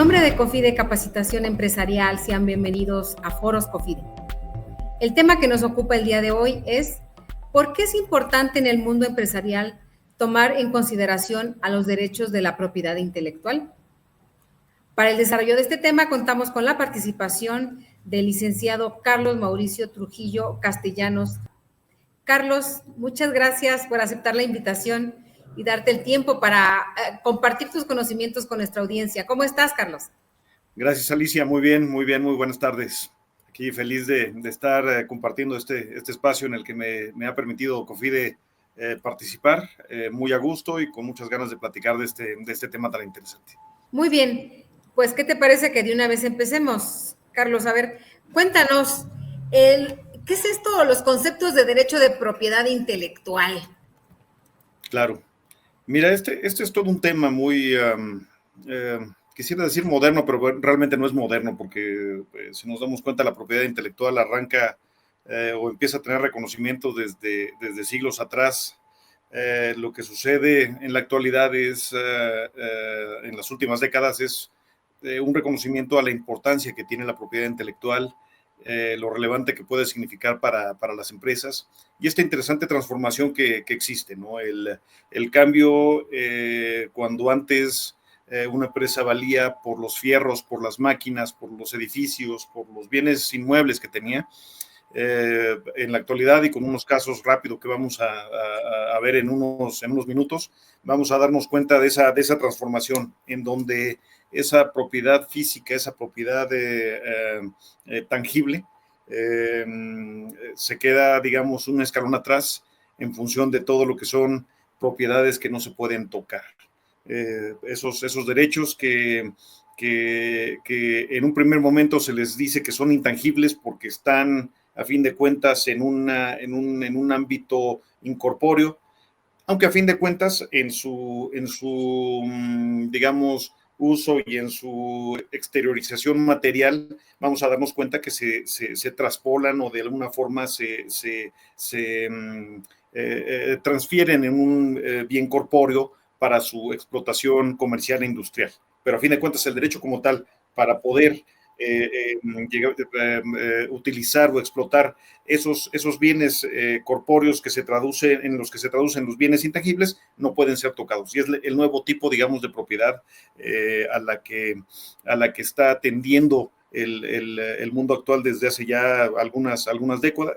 nombre de COFIDE Capacitación Empresarial, sean bienvenidos a Foros COFIDE. El tema que nos ocupa el día de hoy es ¿por qué es importante en el mundo empresarial tomar en consideración a los derechos de la propiedad intelectual? Para el desarrollo de este tema contamos con la participación del licenciado Carlos Mauricio Trujillo Castellanos. Carlos, muchas gracias por aceptar la invitación y darte el tiempo para compartir tus conocimientos con nuestra audiencia. ¿Cómo estás, Carlos? Gracias, Alicia. Muy bien, muy buenas tardes. Aquí feliz de estar compartiendo este espacio en el que me ha permitido COFIDE participar, muy a gusto y con muchas ganas de platicar de este tema tan interesante. Muy bien, pues ¿qué te parece que de una vez empecemos? Carlos, a ver, cuéntanos, ¿qué es esto, los conceptos de derecho de propiedad intelectual? Claro. Mira, este es todo un tema muy, quisiera decir moderno, pero realmente no es moderno, porque si nos damos cuenta, la propiedad intelectual arranca o empieza a tener reconocimiento desde siglos atrás. Lo que sucede en la actualidad es, en las últimas décadas, es un reconocimiento a la importancia que tiene la propiedad intelectual, lo relevante que puede significar para las empresas y esta interesante transformación que existe, ¿no? El cambio, cuando antes una empresa valía por los fierros, por las máquinas, por los edificios, por los bienes inmuebles que tenía, en la actualidad y con unos casos rápidos que vamos a ver en unos minutos, vamos a darnos cuenta de esa transformación en donde esa propiedad física, esa propiedad tangible, se queda, digamos, un escalón atrás en función de todo lo que son propiedades que no se pueden tocar. Esos derechos que en un primer momento se les dice que son intangibles porque están, a fin de cuentas, en un ámbito incorpóreo, aunque a fin de cuentas en su digamos, uso y en su exteriorización material, vamos a darnos cuenta que se traspolan o de alguna forma se transfieren en un bien corpóreo para su explotación comercial e industrial. Pero a fin de cuentas el derecho como tal, para poder utilizar o explotar esos bienes corpóreos en los que se traducen los bienes intangibles, no pueden ser tocados. Y es el nuevo tipo, digamos, de propiedad a la que está tendiendo el mundo actual desde hace ya algunas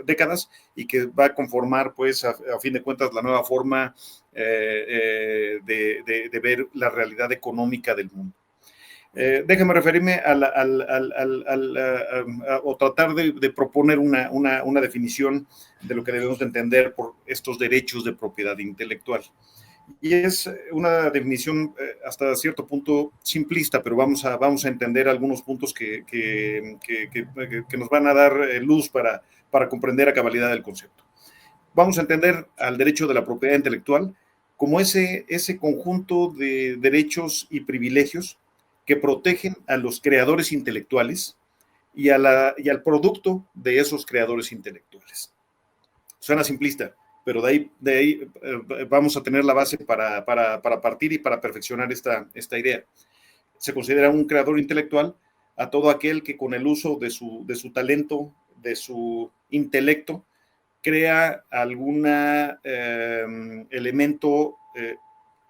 décadas y que va a conformar, pues, a fin de cuentas, la nueva forma de ver la realidad económica del mundo. Déjame referirme o tratar de proponer una definición de lo que debemos de entender por estos derechos de propiedad intelectual. Y es una definición hasta cierto punto simplista, pero vamos a entender algunos puntos que nos van a dar luz para comprender a cabalidad el concepto. Vamos a entender al derecho de la propiedad intelectual como ese conjunto de derechos y privilegios que protegen a los creadores intelectuales y al producto de esos creadores intelectuales. Suena simplista, pero de ahí vamos a tener la base para partir y para perfeccionar esta idea. Se considera un creador intelectual a todo aquel que con el uso de su talento, de su intelecto, crea algún elemento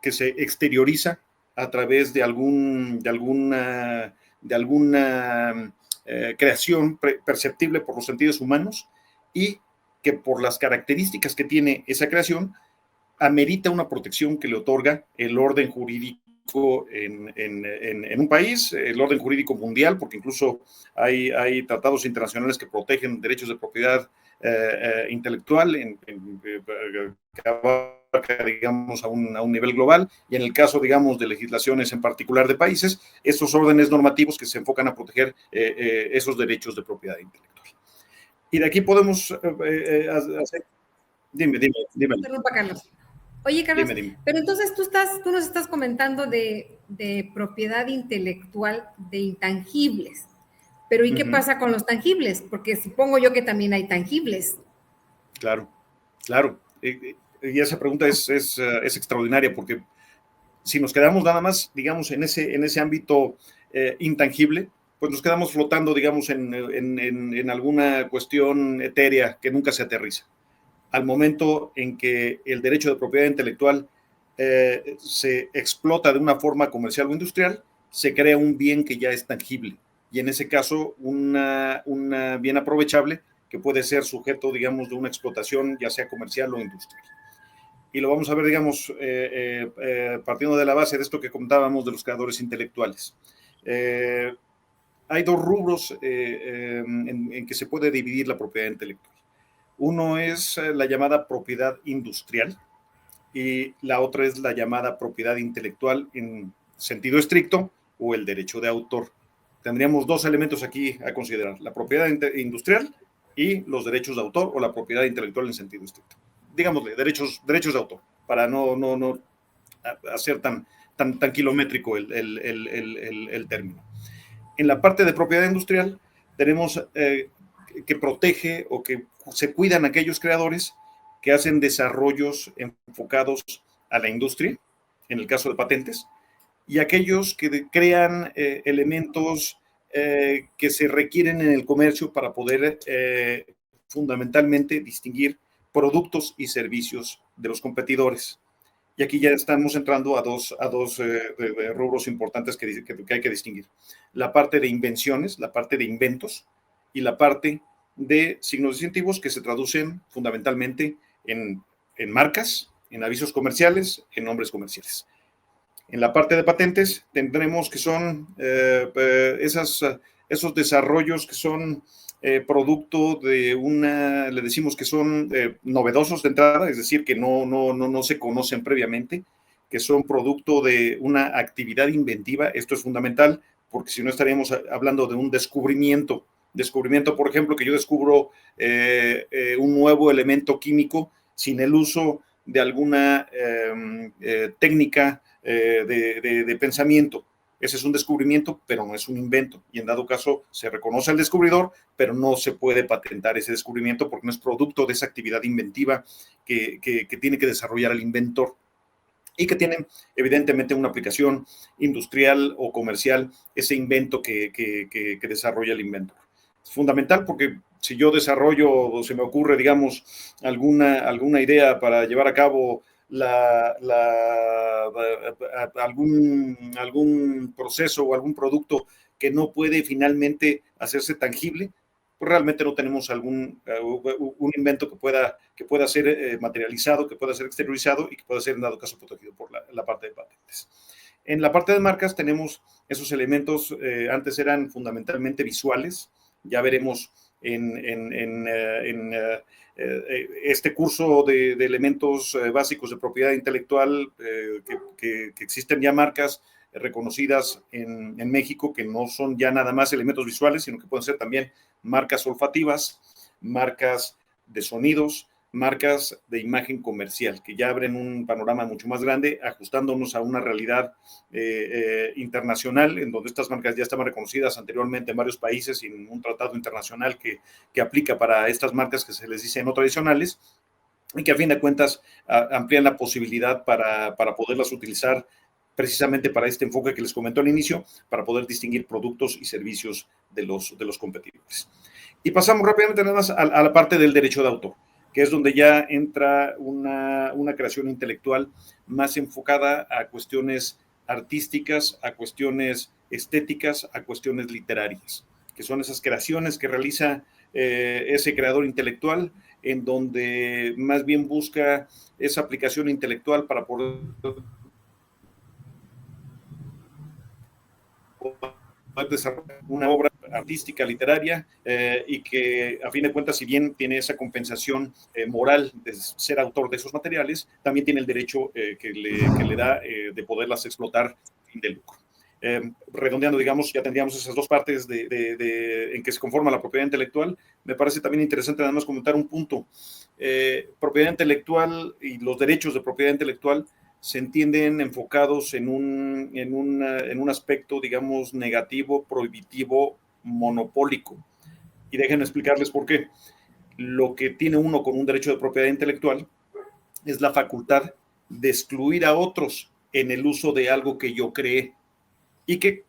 que se exterioriza a través de alguna creación perceptible por los sentidos humanos y que por las características que tiene esa creación amerita una protección que le otorga el orden jurídico en un país, el orden jurídico mundial, porque incluso hay tratados internacionales que protegen derechos de propiedad intelectual que abarca, digamos, a un nivel global, y en el caso, digamos, de legislaciones en particular de países, estos órdenes normativos que se enfocan a proteger esos derechos de propiedad intelectual. Y de aquí podemos hacer... Dime. Interrumpa, Carlos. Oye, Carlos, dime. pero entonces tú nos estás comentando de propiedad intelectual de intangibles. Pero ¿y qué pasa con los tangibles? Porque supongo yo que también hay tangibles. Claro. Y esa pregunta es extraordinaria porque si nos quedamos nada más, digamos, en ese ámbito intangible, pues nos quedamos flotando, digamos, en alguna cuestión etérea que nunca se aterriza. Al momento en que el derecho de propiedad intelectual se explota de una forma comercial o industrial, se crea un bien que ya es tangible, y en ese caso una bien aprovechable que puede ser sujeto, digamos, de una explotación ya sea comercial o industrial. Y lo vamos a ver, digamos, partiendo de la base de esto que comentábamos de los creadores intelectuales. Hay dos rubros en que se puede dividir la propiedad intelectual. Uno es la llamada propiedad industrial y la otra es la llamada propiedad intelectual en sentido estricto o el derecho de autor. Tendríamos dos elementos aquí a considerar, la propiedad industrial y los derechos de autor o la propiedad intelectual en sentido estricto. Digámosle, derechos de autor, para no hacer tan kilométrico el término. En la parte de propiedad industrial tenemos que protege o que se cuidan aquellos creadores que hacen desarrollos enfocados a la industria, en el caso de patentes, y aquellos que crean elementos que se requieren en el comercio para poder fundamentalmente distinguir productos y servicios de los competidores. Y aquí ya estamos entrando a dos rubros importantes que hay que distinguir. La parte de invenciones, la parte de inventos y la parte de signos distintivos que se traducen fundamentalmente en marcas, en avisos comerciales, en nombres comerciales. En la parte de patentes tendremos que son esos desarrollos que son producto de le decimos que son novedosos de entrada, es decir, que no se conocen previamente, que son producto de una actividad inventiva. Esto es fundamental porque si no estaríamos hablando de un descubrimiento. Descubrimiento, por ejemplo, que yo descubro un nuevo elemento químico sin el uso de alguna técnica de pensamiento. Ese es un descubrimiento, pero no es un invento. Y en dado caso, se reconoce al descubridor, pero no se puede patentar ese descubrimiento porque no es producto de esa actividad inventiva que tiene que desarrollar el inventor y que tiene evidentemente una aplicación industrial o comercial, ese invento que desarrolla el inventor. Es fundamental porque si yo desarrollo o se me ocurre, digamos, alguna idea para llevar a cabo algún proceso o algún producto que no puede finalmente hacerse tangible, pues realmente no tenemos un invento que pueda ser materializado, que pueda ser exteriorizado y que pueda ser en dado caso protegido por la parte de patentes. En la parte de marcas tenemos esos elementos, antes eran fundamentalmente visuales, ya veremos en este curso de elementos básicos de propiedad intelectual que existen ya marcas reconocidas en México que no son ya nada más elementos visuales, sino que pueden ser también marcas olfativas, marcas de sonidos, marcas de imagen comercial, que ya abren un panorama mucho más grande, ajustándonos a una realidad internacional, en donde estas marcas ya estaban reconocidas anteriormente en varios países y en un tratado internacional que aplica para estas marcas que se les dice no tradicionales, y que a fin de cuentas amplían la posibilidad para poderlas utilizar precisamente para este enfoque que les comentó al inicio, para poder distinguir productos y servicios de los competidores. Y pasamos rápidamente nada más a la parte del derecho de autor, que es donde ya entra una creación intelectual más enfocada a cuestiones artísticas, a cuestiones estéticas, a cuestiones literarias, que son esas creaciones que realiza ese creador intelectual, en donde más bien busca esa aplicación intelectual para poder desarrollar una obra artística, literaria, y que a fin de cuentas, si bien tiene esa compensación moral de ser autor de esos materiales, también tiene el derecho que le da de poderlas explotar sin de lucro. Redondeando, digamos, ya tendríamos esas dos partes en que se conforma la propiedad intelectual. Me parece también interesante nada más comentar un punto. Propiedad intelectual y los derechos de propiedad intelectual se entienden enfocados en un aspecto, digamos, negativo, prohibitivo, monopólico. Y déjenme explicarles por qué. Lo que tiene uno con un derecho de propiedad intelectual es la facultad de excluir a otros en el uso de algo que yo creé y que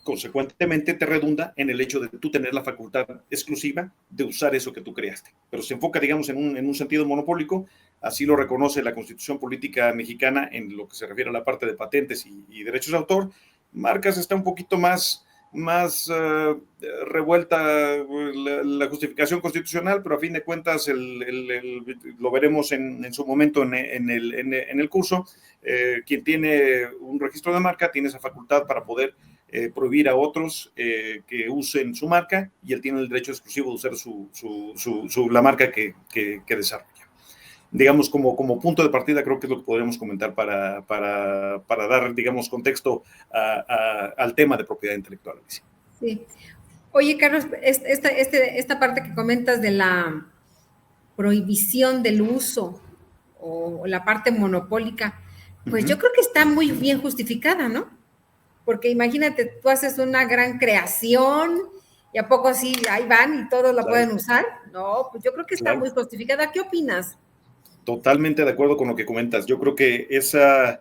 consecuentemente te redunda en el hecho de tú tener la facultad exclusiva de usar eso que tú creaste. Pero se enfoca, digamos, en un sentido monopólico, así lo reconoce la Constitución Política Mexicana en lo que se refiere a la parte de patentes y derechos de autor. Marcas está un poquito más revuelta la justificación constitucional, pero a fin de cuentas lo veremos en su momento en el curso. Quien tiene un registro de marca tiene esa facultad para poder prohibir a otros que usen su marca, y él tiene el derecho exclusivo de usar la marca que desarrolla. Digamos, como punto de partida, creo que es lo que podríamos comentar para dar, digamos, contexto al tema de propiedad intelectual. Sí. Oye, Carlos, esta parte que comentas de la prohibición del uso o la parte monopólica, pues yo creo que está muy bien justificada, ¿no? Porque imagínate, tú haces una gran creación y a poco así ahí van y todos la pueden usar. No, pues yo creo que está muy justificada. ¿Qué opinas? Totalmente de acuerdo con lo que comentas. Yo creo que ese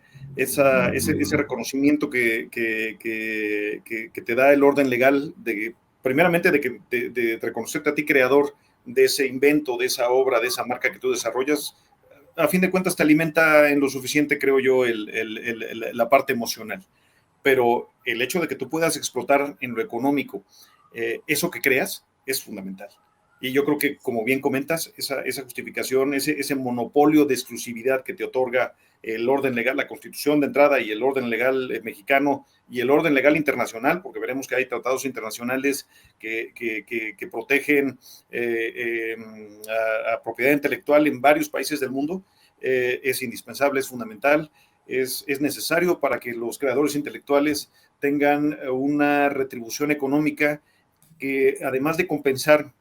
reconocimiento que te da el orden legal, primeramente de reconocerte a ti creador de ese invento, de esa obra, de esa marca que tú desarrollas, a fin de cuentas te alimenta en lo suficiente, creo yo, la parte emocional. Pero el hecho de que tú puedas explotar en lo económico eso que creas es fundamental. Y yo creo que, como bien comentas, esa justificación, ese monopolio de exclusividad que te otorga el orden legal, la Constitución de entrada y el orden legal mexicano y el orden legal internacional, porque veremos que hay tratados internacionales que protegen a propiedad intelectual en varios países del mundo, es indispensable, es fundamental, es necesario para que los creadores intelectuales tengan una retribución económica que, además de compensar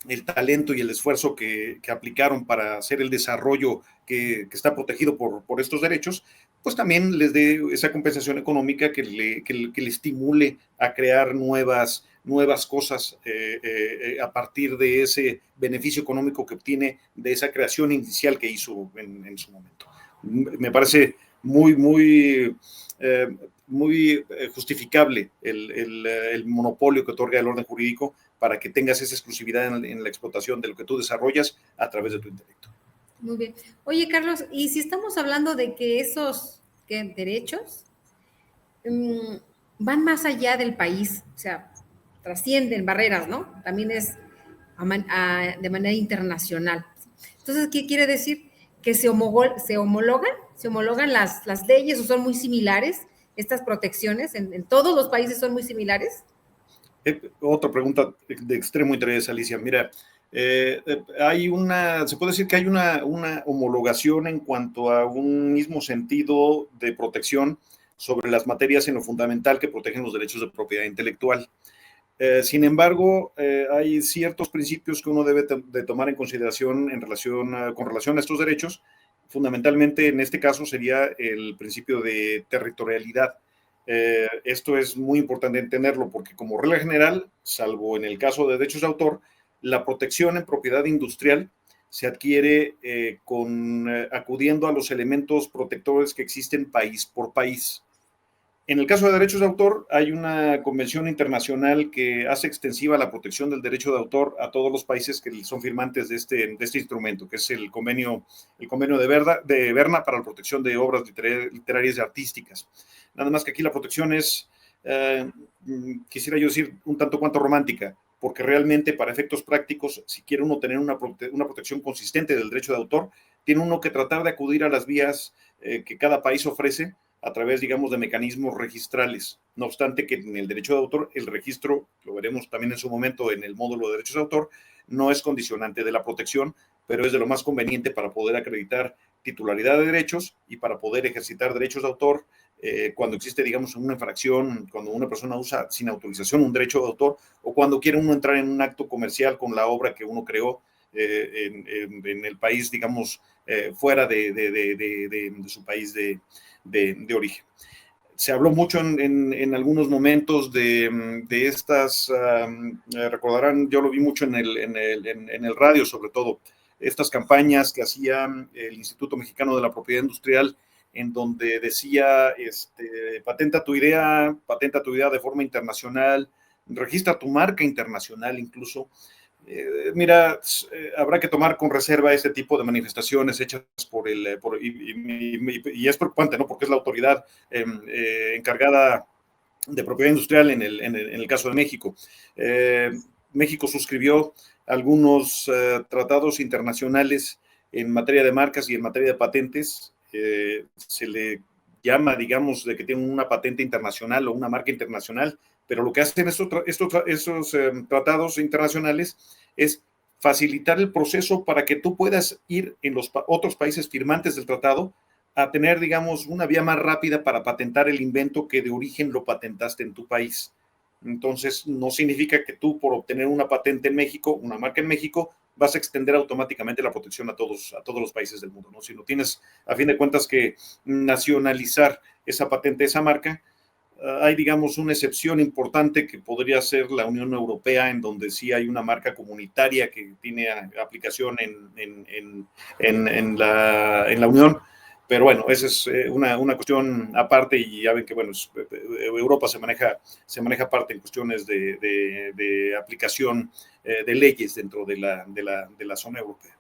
el talento y el esfuerzo que aplicaron para hacer el desarrollo que está protegido por estos derechos, pues también les dé esa compensación económica que le estimule a crear nuevas cosas a partir de ese beneficio económico que obtiene de esa creación inicial que hizo en su momento. Me parece muy justificable el monopolio que otorga el orden jurídico para que tengas esa exclusividad en la explotación de lo que tú desarrollas a través de tu intelecto. Muy bien. Oye, Carlos, y si estamos hablando de que esos derechos van más allá del país, o sea, trascienden barreras, ¿no? También es de manera internacional. Entonces, ¿qué quiere decir? Que se homologan las leyes o son muy similares estas protecciones, en todos los países son muy similares. Otra pregunta de extremo interés, Alicia. Mira, se puede decir que hay una homologación en cuanto a un mismo sentido de protección sobre las materias en lo fundamental que protegen los derechos de propiedad intelectual. Sin embargo, hay ciertos principios que uno debe de tomar en consideración con relación a estos derechos. Fundamentalmente, en este caso, sería el principio de territorialidad. Esto es muy importante entenderlo porque, como regla general, salvo en el caso de derechos de autor, la protección en propiedad industrial se adquiere acudiendo a los elementos protectores que existen país por país. En el caso de derechos de autor, hay una convención internacional que hace extensiva la protección del derecho de autor a todos los países que son firmantes de este instrumento, que es el convenio de Berna para la protección de obras literarias y artísticas. Nada más que aquí la protección es, quisiera yo decir, un tanto cuanto romántica, porque realmente, para efectos prácticos, si quiere uno tener una protección consistente del derecho de autor, tiene uno que tratar de acudir a las vías que cada país ofrece a través, digamos, de mecanismos registrales. No obstante que en el derecho de autor, el registro, lo veremos también en su momento en el módulo de derechos de autor, no es condicionante de la protección, pero es de lo más conveniente para poder acreditar titularidad de derechos y para poder ejercitar derechos de autor cuando existe, digamos, una infracción, cuando una persona usa sin autorización un derecho de autor, o cuando quiere uno entrar en un acto comercial con la obra que uno creó en el país, digamos, fuera de su país de origen. Se habló mucho en algunos momentos de estas, recordarán, yo lo vi mucho en el radio, sobre todo, estas campañas que hacía el Instituto Mexicano de la Propiedad Industrial en donde decía, patenta tu idea de forma internacional, registra tu marca internacional incluso. Mira, habrá que tomar con reserva este tipo de manifestaciones hechas y es preocupante, ¿no? Porque es la autoridad encargada de propiedad industrial en el caso de México. México suscribió algunos tratados internacionales en materia de marcas y en materia de patentes. Se le llama, digamos, de que tienen una patente internacional o una marca internacional, pero lo que hacen esos tratados internacionales es facilitar el proceso para que tú puedas ir en los otros países firmantes del tratado a tener, digamos, una vía más rápida para patentar el invento que de origen lo patentaste en tu país. Entonces, no significa que tú, por obtener una patente en México, una marca en México, vas a extender automáticamente la protección a todos los países del mundo, ¿no? Si no tienes, a fin de cuentas, que nacionalizar esa patente, esa marca, hay, digamos, una excepción importante que podría ser la Unión Europea, en donde sí hay una marca comunitaria que tiene aplicación en la Unión. Pero bueno, esa es una cuestión aparte, y ya ven que, bueno, Europa se maneja aparte en cuestiones de aplicación de leyes dentro de la zona europea.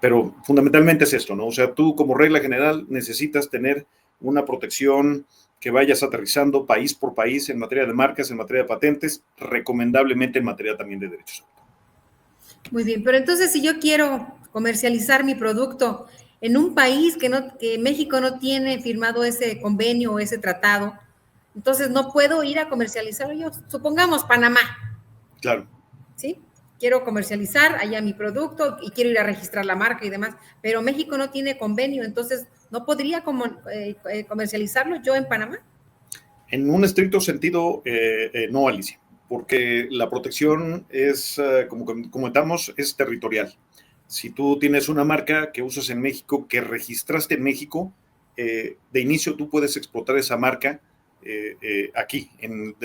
Pero fundamentalmente es esto, ¿no? O sea, tú como regla general necesitas tener una protección que vayas aterrizando país por país en materia de marcas, en materia de patentes, recomendablemente en materia también de derechos. Muy bien, pero entonces si yo quiero comercializar mi producto en un país que México no tiene firmado ese convenio o ese tratado, entonces no puedo ir a comercializarlo yo. Supongamos Panamá. Claro. ¿Sí? Quiero comercializar allá mi producto y quiero ir a registrar la marca y demás, pero México no tiene convenio, entonces no podría comercializarlo yo en Panamá. En un estricto sentido, no, Alicia, porque la protección es, como comentamos, es territorial. Si tú tienes una marca que usas en México, que registraste en México, de inicio tú puedes explotar esa marca aquí,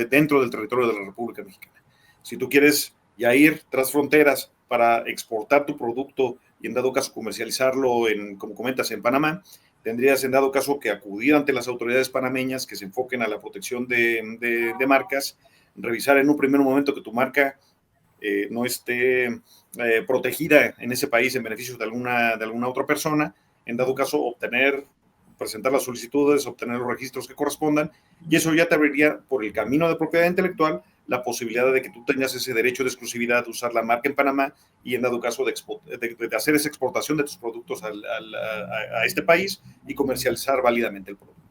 dentro del territorio de la República Mexicana. Si tú quieres ya ir tras fronteras para exportar tu producto y en dado caso comercializarlo, como comentas, en Panamá, tendrías en dado caso que acudir ante las autoridades panameñas que se enfoquen a la protección de marcas, revisar en un primer momento que tu marca no esté protegida en ese país en beneficio de alguna otra persona, en dado caso presentar las solicitudes, obtener los registros que correspondan, y eso ya te abriría por el camino de propiedad intelectual la posibilidad de que tú tengas ese derecho de exclusividad de usar la marca en Panamá y en dado caso de hacer esa exportación de tus productos a este país y comercializar válidamente el producto.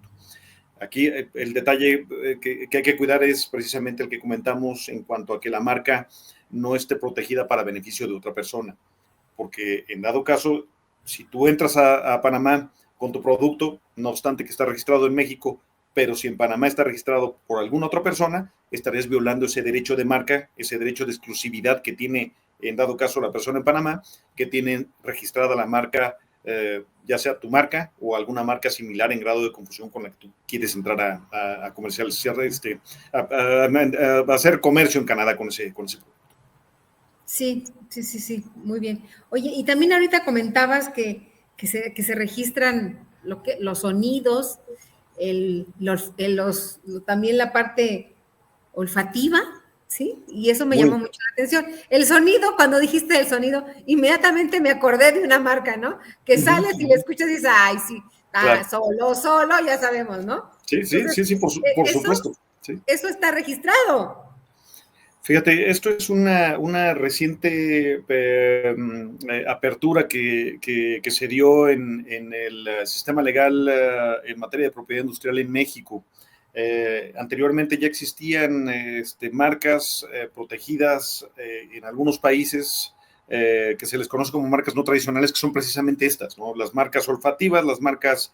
Aquí el detalle que hay que cuidar es precisamente el que comentamos en cuanto a que la marca no esté protegida para beneficio de otra persona, porque en dado caso, si tú entras a Panamá con tu producto, no obstante que está registrado en México, pero si en Panamá está registrado por alguna otra persona, estarías violando ese derecho de marca, ese derecho de exclusividad que tiene, en dado caso, la persona en Panamá, que tiene registrada la marca, ya sea tu marca o alguna marca similar en grado de confusión con la que tú quieres entrar a comercializar, a hacer comercio en Canadá con ese producto. Sí, muy bien. Oye, y también ahorita comentabas que se registran los sonidos, también la parte olfativa, ¿sí? Y eso me llamó mucho la atención. El sonido, cuando dijiste el sonido, inmediatamente me acordé de una marca, ¿no? Que sales y le escuchas y dices, ay, sí, claro. Solo, ya sabemos, ¿no? Sí, entonces, sí, por supuesto. Sí. Eso está registrado. Fíjate, esto es una reciente apertura que se dio en el sistema legal en materia de propiedad industrial en México. Anteriormente ya existían marcas protegidas en algunos países que se les conoce como marcas no tradicionales, que son precisamente estas, ¿no? Las marcas olfativas, las marcas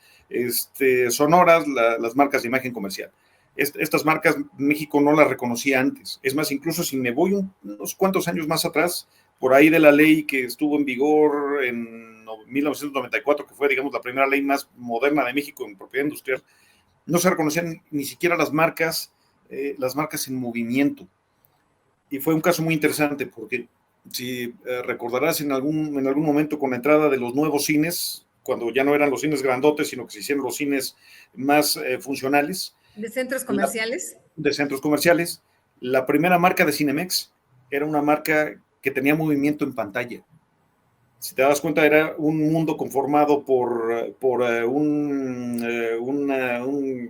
sonoras, las marcas de imagen comercial. Estas marcas México no las reconocía antes. Es más, incluso si me voy unos cuantos años más atrás, por ahí de la ley que estuvo en vigor en 1994, que fue, digamos, la primera ley más moderna de México en propiedad industrial, no se reconocían ni siquiera las marcas en movimiento. Y fue un caso muy interesante porque si recordarás en algún momento con la entrada de los nuevos cines, cuando ya no eran los cines grandotes, sino que se hicieron los cines más funcionales. ¿De centros comerciales? De centros comerciales. La primera marca de Cinemex era una marca que tenía movimiento en pantalla. Si te das cuenta, era un mundo conformado por un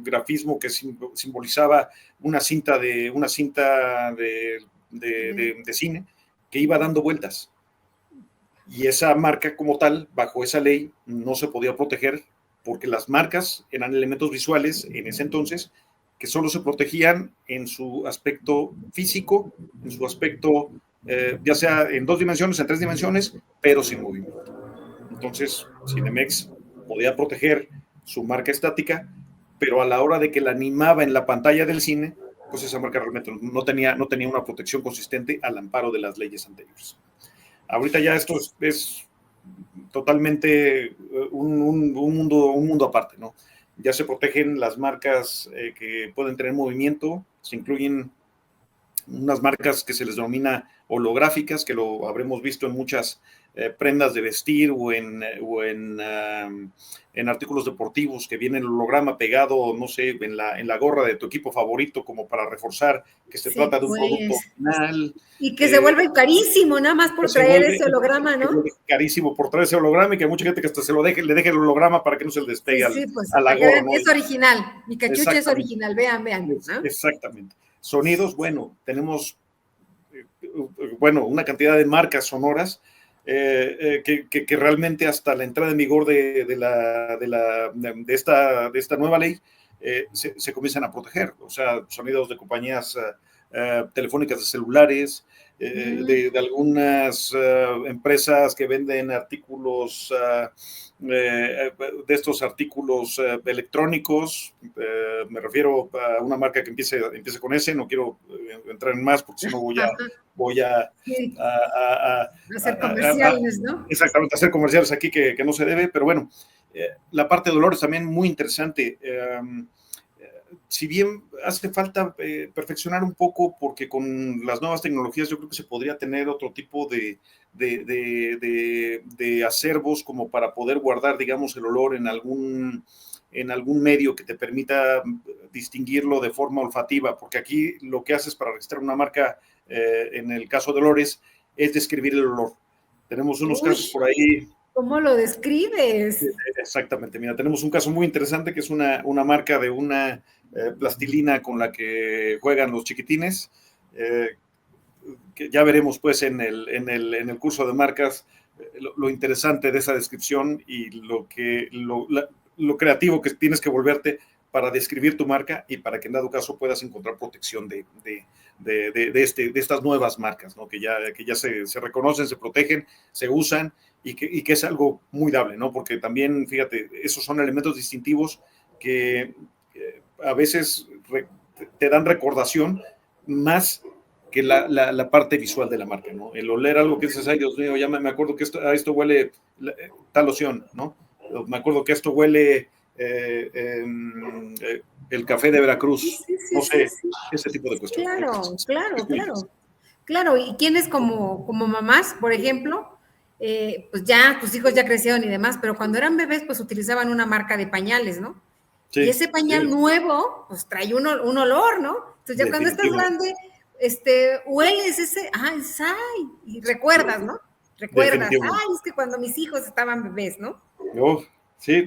grafismo que simbolizaba una cinta de cine que iba dando vueltas. Y esa marca como tal, bajo esa ley, no se podía proteger porque las marcas eran elementos visuales en ese entonces que solo se protegían en su aspecto físico, en su aspecto ya sea en 2 dimensiones, en 3 dimensiones, pero sin movimiento. Entonces, Cinemex podía proteger su marca estática, pero a la hora de que la animaba en la pantalla del cine, pues esa marca realmente no tenía una protección consistente al amparo de las leyes anteriores. Ahorita ya esto es totalmente un mundo aparte, ¿no? Ya se protegen las marcas que pueden tener movimiento, se incluyen unas marcas que se les denomina holográficas, que lo habremos visto en muchas prendas de vestir o en artículos deportivos, que viene el holograma pegado, no sé, en la gorra de tu equipo favorito, como para reforzar que se trata de un producto original. Y que se vuelve carísimo, nada más por traer ese holograma, ¿no? Carísimo por traer ese holograma, y que mucha gente que hasta le deje el holograma para que no se le despegue pues, a la gorra, ¿no? Es original, mi cachucha es original, vean, ¿no? Exactamente. Sonidos, bueno, tenemos una cantidad de marcas sonoras que realmente hasta la entrada en vigor de esta nueva ley se comienzan a proteger. O sea, sonidos de compañías telefónicas de celulares, de algunas empresas que venden artículos de estos artículos electrónicos. Me refiero a una marca que empiece con ese. No quiero entrar en más porque si no voy a hacer comerciales, ¿no? Exactamente, hacer comerciales aquí que no se debe, pero bueno, la parte de dolores también muy interesante. Si bien hace falta perfeccionar un poco, porque con las nuevas tecnologías yo creo que se podría tener otro tipo de acervos como para poder guardar, digamos, el olor en algún medio que te permita distinguirlo de forma olfativa, porque aquí lo que haces para registrar una marca, en el caso de olores, es describir el olor. Tenemos unos casos por ahí. ¿Cómo lo describes? Exactamente, mira, tenemos un caso muy interesante que es una marca de una plastilina con la que juegan los chiquitines, que ya veremos pues en el curso de marcas lo interesante de esa descripción y lo creativo que tienes que volverte para describir tu marca y para que en dado caso puedas encontrar protección de estas nuevas marcas, ¿no? que ya se reconocen, se protegen, se usan y que es algo muy dable, ¿no? Porque también, fíjate, esos son elementos distintivos que a veces te dan recordación más que la parte visual de la marca, ¿no? El oler algo que dices, ay, Dios mío, ya me acuerdo que esto huele tal loción, ¿no? Me acuerdo que esto huele el café de Veracruz, no sé, ese tipo de cuestiones. Claro, y quienes como mamás, por ejemplo, pues ya tus hijos ya crecieron y demás, pero cuando eran bebés, pues utilizaban una marca de pañales, ¿no? Sí, y ese pañal nuevo, pues trae un olor, ¿no? Entonces ya cuando estás grande, hueles ese, y recuerdas, ¿no? Recuerdas, es que cuando mis hijos estaban bebés, ¿no? Sí,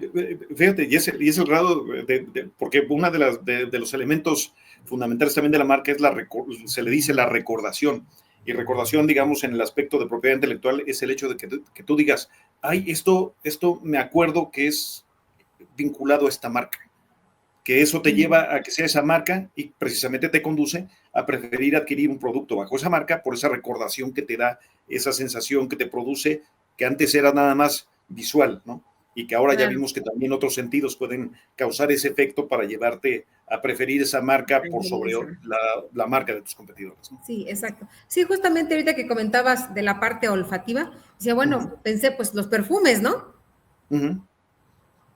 fíjate, y es el grado porque uno de los elementos fundamentales también de la marca es se le dice la recordación. Y recordación, digamos, en el aspecto de propiedad intelectual, es el hecho de que tú digas, esto me acuerdo que es vinculado a esta marca, que eso te lleva a que sea esa marca y precisamente te conduce a preferir adquirir un producto bajo esa marca por esa recordación que te da, esa sensación que te produce, que antes era nada más visual, ¿no? Y que ahora ya vimos que también otros sentidos pueden causar ese efecto para llevarte a preferir esa marca por sobre la marca de tus competidores, ¿no? Sí, exacto. Sí, justamente ahorita que comentabas de la parte olfativa, decía, bueno, pensé, pues los perfumes, ¿no?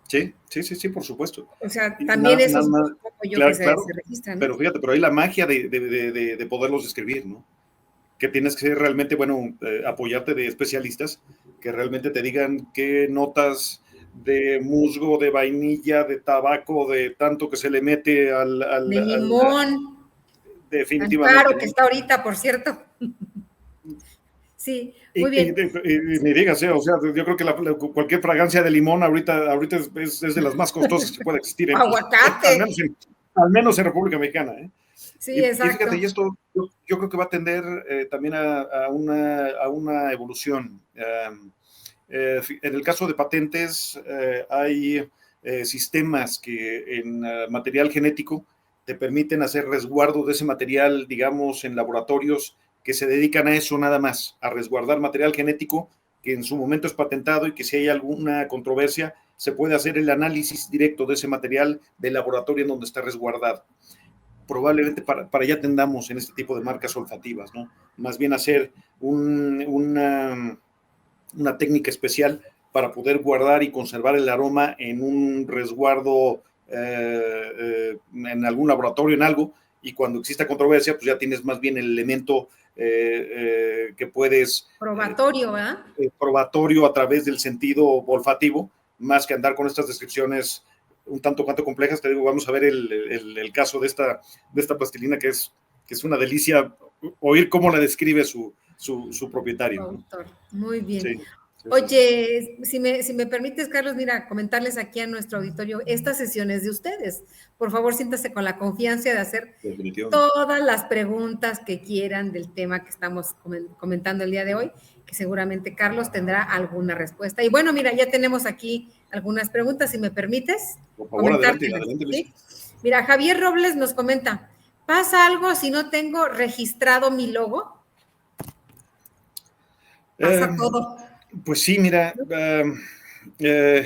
Sí, por supuesto. O sea, también eso es un poco claro, que se registran, ¿no? Pero fíjate, pero hay la magia de poderlos describir, ¿no? Que tienes que realmente, apoyarte de especialistas que realmente te digan qué notas de musgo, de vainilla, de tabaco, de tanto que se le mete de limón, tan definitivamente, caro ¿no? que está ahorita, por cierto. Sí, muy Y bien. ni digas, o sea, yo creo que cualquier fragancia de limón ahorita es de las más costosas que puede existir, Aguacate. al menos en República Mexicana, ¿eh? Sí, Y fíjate, exacto. y esto yo creo que va a tender también a una evolución. En el caso de patentes, hay sistemas que en material genético te permiten hacer resguardo de ese material, digamos, en laboratorios que se dedican a eso nada más, a resguardar material genético que en su momento es patentado y que si hay alguna controversia, se puede hacer el análisis directo de ese material del laboratorio en donde está resguardado. Probablemente para allá tendamos en este tipo de marcas olfativas, ¿no? Más bien hacer una técnica especial para poder guardar y conservar el aroma en un resguardo, en algún laboratorio, en algo, y cuando exista controversia, pues ya tienes más bien el elemento que puedes... Probatorio, ¿verdad? probatorio a través del sentido olfativo, más que andar con estas descripciones un tanto cuanto complejas. Te digo, vamos a ver el caso de esta plastilina que es una delicia oír cómo la describe su propietario, ¿no? Autor. Muy bien. Sí, sí, sí, sí. Oye, si me permites, Carlos, mira, comentarles aquí a nuestro auditorio, estas sesiones de ustedes. Por favor, siéntase con la confianza de hacer Definitivamente. todas las preguntas que quieran del tema que estamos comentando el día de hoy, que seguramente Carlos tendrá alguna respuesta. Y bueno, mira, ya tenemos aquí algunas preguntas, si me permites Por favor, adelante, comentártelas, adelante, Luis. ¿sí? Mira, Javier Robles nos comenta, ¿pasa algo si no tengo registrado mi logo? Pasa todo. Pues sí, mira, eh,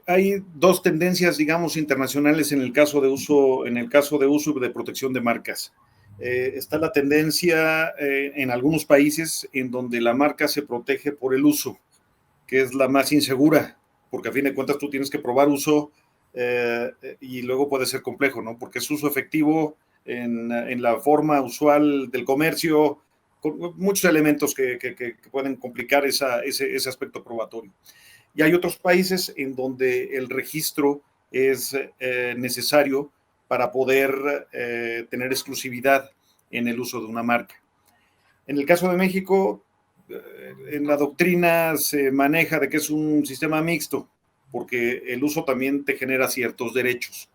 hay dos tendencias, digamos, internacionales en el caso de uso y de protección de marcas. Está la tendencia en algunos países en donde la marca se protege por el uso, que es la más insegura, porque a fin de cuentas tú tienes que probar uso y luego puede ser complejo, ¿no? Porque es uso efectivo en la forma usual del comercio, con muchos elementos que pueden complicar ese aspecto probatorio. Y hay otros países en donde el registro es necesario para poder tener exclusividad en el uso de una marca. En el caso de México, en la doctrina se maneja de que es un sistema mixto, porque el uso también te genera ciertos derechos,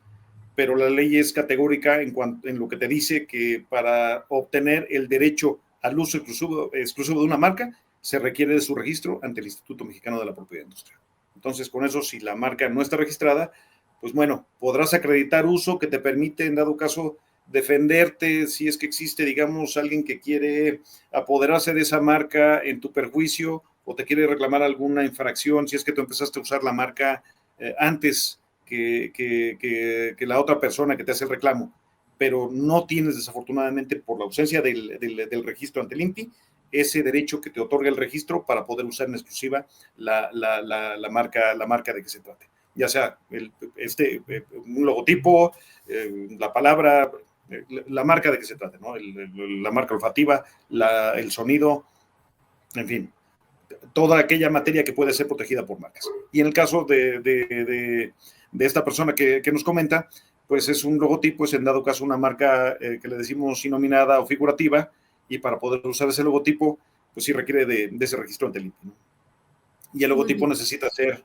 pero la ley es categórica en lo que te dice que para obtener el derecho al uso exclusivo de una marca, se requiere de su registro ante el Instituto Mexicano de la Propiedad Industrial. Entonces, con eso, si la marca no está registrada, pues bueno, podrás acreditar uso que te permite, en dado caso, defenderte si es que existe, digamos, alguien que quiere apoderarse de esa marca en tu perjuicio o te quiere reclamar alguna infracción si es que tú empezaste a usar la marca antes que la otra persona que te hace el reclamo, pero no tienes desafortunadamente por la ausencia del registro ante el INPI ese derecho que te otorga el registro para poder usar en exclusiva la marca de que se trate. Ya sea un logotipo, la palabra, la marca de que se trate, ¿no? La marca olfativa, el sonido, en fin, toda aquella materia que puede ser protegida por marcas. Y en el caso de esta persona que nos comenta, pues es un logotipo, es en dado caso una marca que le decimos sinominada o figurativa, y para poder usar ese logotipo, pues sí requiere de ese registro ante el INPI, ¿no? Y el logotipo necesita ser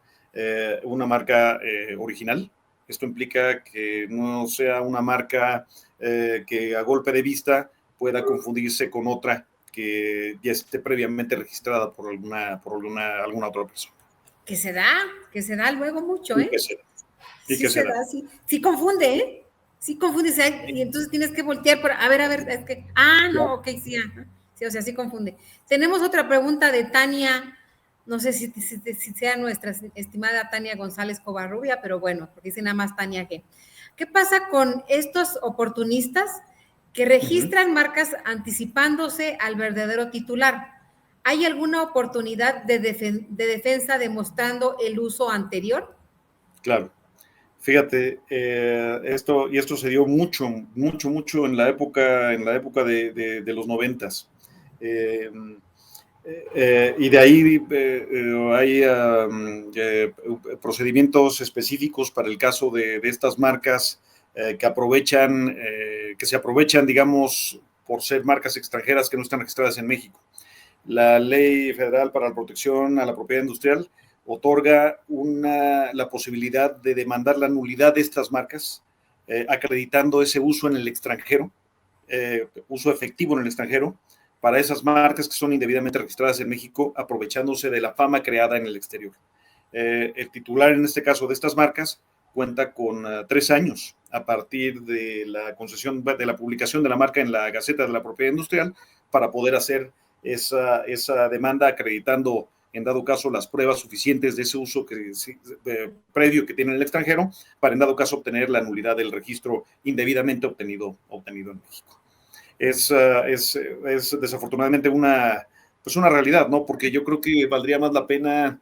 una marca original. Esto implica que no sea una marca que a golpe de vista pueda confundirse con otra que ya esté previamente registrada por alguna otra persona. Que se da luego mucho, ¿eh? Sí se da, sí. Sí confunde, ¿eh? Sí confunde, y entonces tienes que voltear por, a ver, es que, no, ok, sí, ajá. Sí, o sea, sí confunde. Tenemos otra pregunta de Tania, no sé si sea nuestra estimada Tania González Covarrubia, pero bueno, porque dice nada más Tania que, ¿qué pasa con estos oportunistas que registran marcas anticipándose al verdadero titular? ¿Hay alguna oportunidad de defensa demostrando el uso anterior? Claro. Fíjate, esto se dio mucho en la época de los 90s. Y de ahí hay procedimientos específicos para el caso de estas marcas que se aprovechan, digamos, por ser marcas extranjeras que no están registradas en México. La Ley Federal para la Protección a la Propiedad Industrial otorga la posibilidad de demandar la nulidad de estas marcas, acreditando ese uso en el extranjero, uso efectivo en el extranjero, para esas marcas que son indebidamente registradas en México, aprovechándose de la fama creada en el exterior. El titular, en este caso, de estas marcas, cuenta con 3 años a partir de la concesión, de la publicación de la marca en la Gaceta de la Propiedad Industrial, para poder hacer esa demanda, acreditando, en dado caso, las pruebas suficientes de ese uso previo que tiene en el extranjero, para, en dado caso, obtener la nulidad del registro indebidamente obtenido en México. Es desafortunadamente una realidad, ¿no? Porque yo creo que valdría más la pena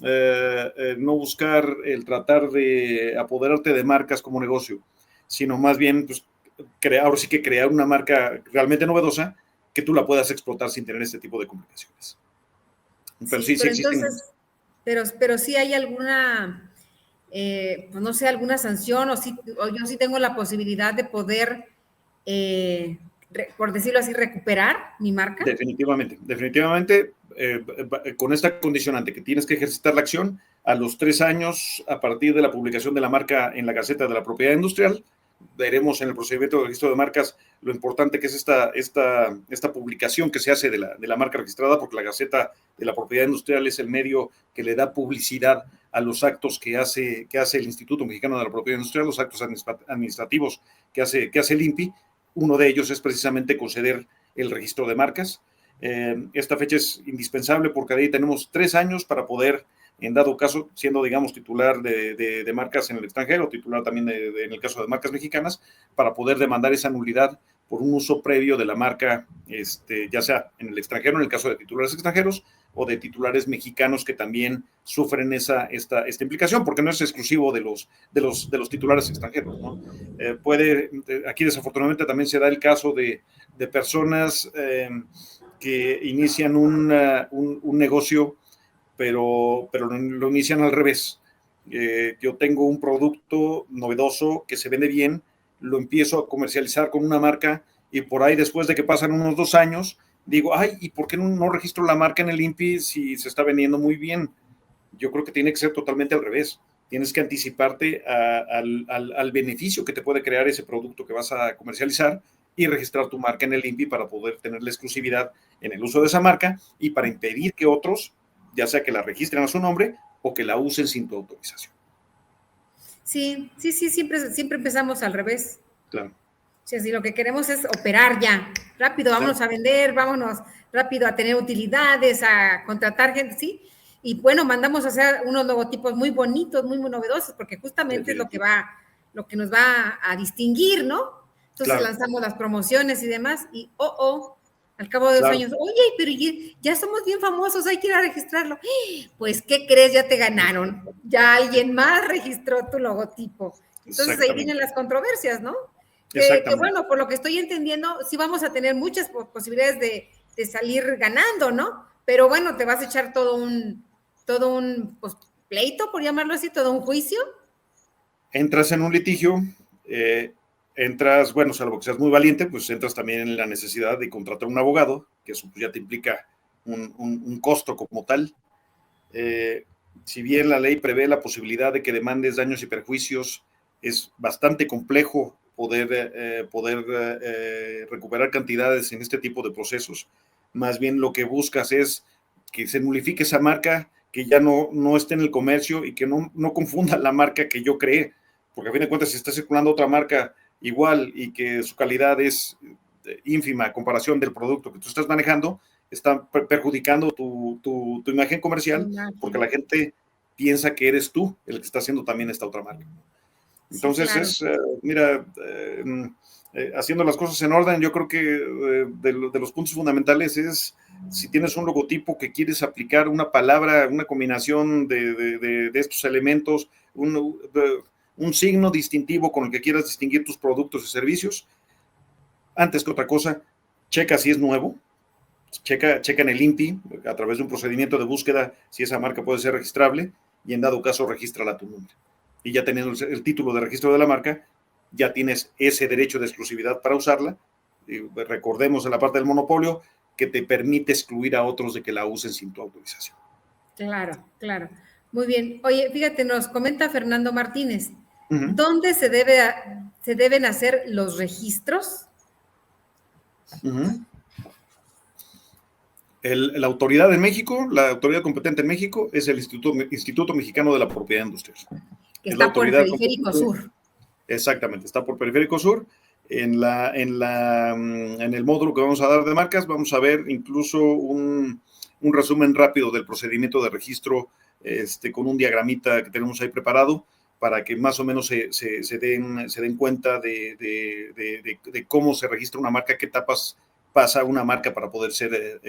no buscar el tratar de apoderarte de marcas como negocio, sino más bien, pues, ahora sí que crear una marca realmente novedosa que tú la puedas explotar sin tener este tipo de complicaciones. Pero sí existen. Pero sí hay alguna, pues no sé, alguna sanción, o yo sí tengo la posibilidad de poder, por decirlo así, recuperar mi marca. Definitivamente, con esta condicionante que tienes que ejercitar la acción a los 3 años a partir de la publicación de la marca en la Gaceta de la Propiedad Industrial. Veremos en el procedimiento de registro de marcas lo importante que es esta publicación que se hace de la marca registrada, porque la Gaceta de la Propiedad Industrial es el medio que le da publicidad a los actos que hace el Instituto Mexicano de la Propiedad Industrial, los actos administrativos que hace el INPI. Uno de ellos es precisamente conceder el registro de marcas. Esta fecha es indispensable porque de ahí tenemos 3 años para poder, en dado caso, siendo, digamos, titular de marcas en el extranjero, titular también en el caso de marcas mexicanas, para poder demandar esa nulidad por un uso previo de la marca, ya sea en el extranjero, en el caso de titulares extranjeros, o de titulares mexicanos que también sufren esta implicación, porque no es exclusivo de los titulares extranjeros, ¿no? Aquí desafortunadamente también se da el caso de personas que inician un negocio, pero lo inician al revés. Yo tengo un producto novedoso que se vende bien, lo empiezo a comercializar con una marca, y por ahí, después de que pasan unos 2 años, digo, ay, ¿y por qué no registro la marca en el INPI si se está vendiendo muy bien? Yo creo que tiene que ser totalmente al revés. Tienes que anticiparte al beneficio que te puede crear ese producto que vas a comercializar, y registrar tu marca en el INPI para poder tener la exclusividad en el uso de esa marca, y para impedir que otros, ya sea que la registren a su nombre o que la usen sin tu autorización. Sí, siempre empezamos al revés. Claro. O sea, si lo que queremos es operar ya, rápido, vámonos a vender, vámonos rápido a tener utilidades, a contratar gente, ¿sí? Y bueno, mandamos a hacer unos logotipos muy bonitos, muy novedosos, porque justamente es lo que nos va a distinguir, ¿no? Entonces lanzamos las promociones y demás, y al cabo de 2 años, oye, pero ya somos bien famosos, hay que ir a registrarlo. Pues, ¿qué crees? Ya te ganaron. Ya alguien más registró tu logotipo. Entonces ahí vienen las controversias, ¿no? Que bueno, por lo que estoy entendiendo, sí vamos a tener muchas posibilidades de salir ganando, ¿no? Pero bueno, te vas a echar todo un pues, pleito, por llamarlo así, todo un juicio. Entras en un litigio, bueno, salvo que seas muy valiente, pues entras también en la necesidad de contratar un abogado, que eso pues ya te implica un costo como tal. Si bien la ley prevé la posibilidad de que demandes daños y perjuicios, es bastante complejo poder recuperar cantidades en este tipo de procesos. Más bien lo que buscas es que se nulifique esa marca, que ya no esté en el comercio, y que no confunda la marca que yo creé, porque a fin de cuentas, si está circulando otra marca igual y que su calidad es ínfima a comparación del producto que tú estás manejando, está perjudicando tu imagen comercial, porque la gente piensa que eres tú el que está haciendo también esta otra marca. Entonces, sí, claro. Haciendo las cosas en orden, yo creo que de los puntos fundamentales es, si tienes un logotipo que quieres aplicar una palabra, una combinación de estos elementos, un signo distintivo con el que quieras distinguir tus productos y servicios, antes que otra cosa, checa si es nuevo, checa en el INPI a través de un procedimiento de búsqueda si esa marca puede ser registrable y en dado caso regístrala tu nombre. Y ya teniendo el título de registro de la marca, ya tienes ese derecho de exclusividad para usarla. Y recordemos en la parte del monopolio que te permite excluir a otros de que la usen sin tu autorización. Claro, claro. Muy bien. Oye, fíjate, nos comenta Fernando Martínez, ¿dónde se deben hacer los registros? La autoridad en México, la autoridad competente en México es el Instituto Mexicano de la Propiedad Industrial. Que está por Periférico Sur. Exactamente, está por Periférico Sur. En el módulo que vamos a dar de marcas, vamos a ver incluso un resumen rápido del procedimiento de registro con un diagramita que tenemos ahí preparado para que más o menos se den cuenta de cómo se registra una marca, qué etapas pasa una marca para poder ser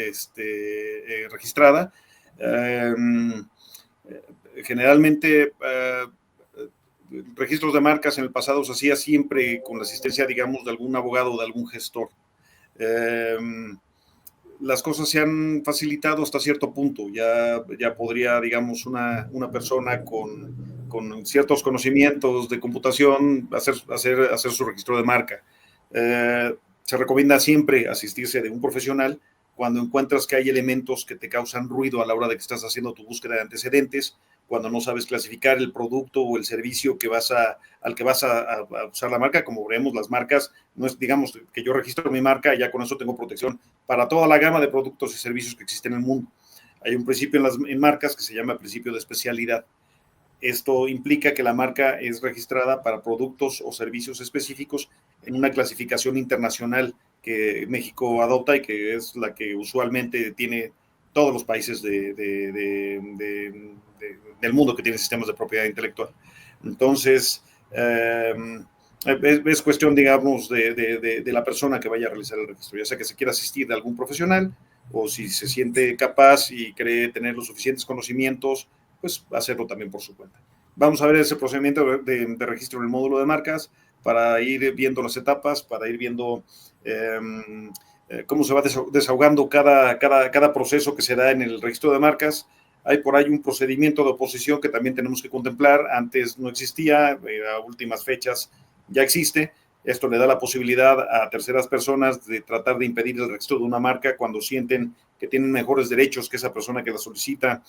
registrada. Generalmente, registros de marcas en el pasado se hacía siempre con la asistencia, digamos, de algún abogado o de algún gestor. Las cosas se han facilitado hasta cierto punto. Ya podría, digamos, una persona con ciertos conocimientos de computación hacer su registro de marca. Se recomienda siempre asistirse de un profesional cuando encuentras que hay elementos que te causan ruido a la hora de que estás haciendo tu búsqueda de antecedentes, cuando no sabes clasificar el producto o el servicio al que vas a usar la marca. Como veremos, las marcas, no es, digamos, que yo registro mi marca y ya con eso tengo protección para toda la gama de productos y servicios que existen en el mundo. Hay un principio en marcas que se llama principio de especialidad. Esto implica que la marca es registrada para productos o servicios específicos en una clasificación internacional que México adopta y que es la que usualmente tiene todos los países del mundo que tienen sistemas de propiedad intelectual. Entonces, es cuestión, digamos, de la persona que vaya a realizar el registro, ya sea que se quiera asistir de algún profesional o si se siente capaz y cree tener los suficientes conocimientos, pues hacerlo también por su cuenta. Vamos a ver ese procedimiento de registro en el módulo de marcas para ir viendo las etapas, para ir viendo cómo se va desahogando cada proceso que se da en el registro de marcas. Hay por ahí un procedimiento de oposición que también tenemos que contemplar. Antes no existía, a últimas fechas ya existe. Esto le da la posibilidad a terceras personas de tratar de impedir el registro de una marca cuando sienten que tienen mejores derechos que esa persona que la solicita,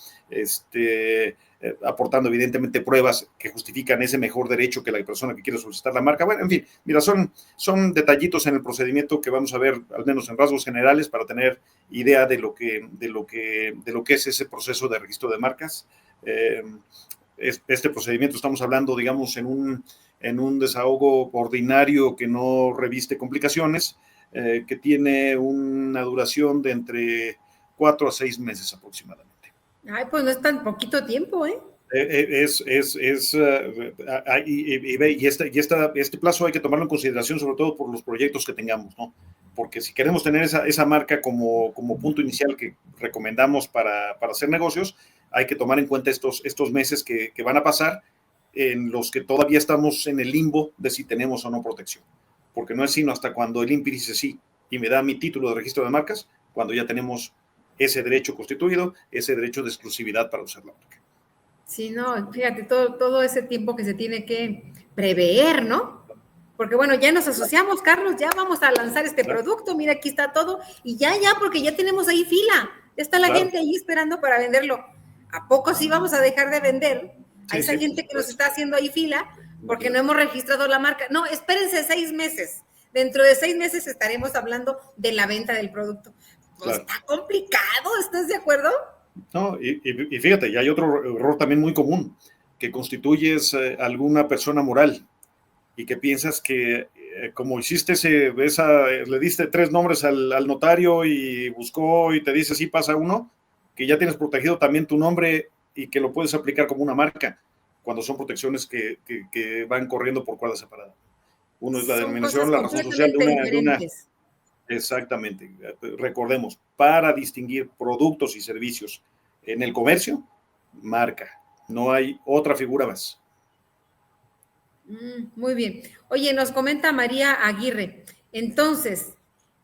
aportando evidentemente pruebas que justifican ese mejor derecho que la persona que quiere solicitar la marca. Bueno, en fin, mira, son detallitos en el procedimiento que vamos a ver, al menos en rasgos generales, para tener idea de lo que es ese proceso de registro de marcas. Este procedimiento estamos hablando, digamos, en un desahogo ordinario que no reviste complicaciones, que tiene una duración de entre 4 a 6 meses aproximadamente. Ay, pues no es tan poquito tiempo, ¿eh? Este plazo hay que tomarlo en consideración, sobre todo por los proyectos que tengamos, ¿no? Porque si queremos tener esa marca como punto inicial que recomendamos para hacer negocios, hay que tomar en cuenta estos meses que van a pasar, en los que todavía estamos en el limbo de si tenemos o no protección. Porque no es sino hasta cuando el INPI dice sí y me da mi título de registro de marcas, cuando ya tenemos ese derecho constituido, ese derecho de exclusividad para usar la marca. Sí, no, fíjate, todo ese tiempo que se tiene que prever, ¿no? Porque bueno, ya nos asociamos, Carlos, ya vamos a lanzar este producto, mira, aquí está todo, y ya, porque ya tenemos ahí fila, ya está la gente ahí esperando para venderlo. ¿A poco sí vamos a dejar de vender a esa gente que nos está haciendo ahí fila porque no hemos registrado la marca? No, espérense 6 meses. Dentro de 6 meses estaremos hablando de la venta del producto. Pues está complicado, ¿estás de acuerdo? No, y fíjate, ya hay otro error también muy común, que constituyes alguna persona moral y que piensas que como hiciste le diste 3 nombres al notario y buscó y te dice sí pasa uno, que ya tienes protegido también tu nombre y que lo puedes aplicar como una marca, cuando son protecciones que van corriendo por cuerda separada. Uno es la denominación, la razón social de una. Exactamente. Recordemos, para distinguir productos y servicios en el comercio, marca. No hay otra figura más. Muy bien. Oye, nos comenta María Aguirre. Entonces,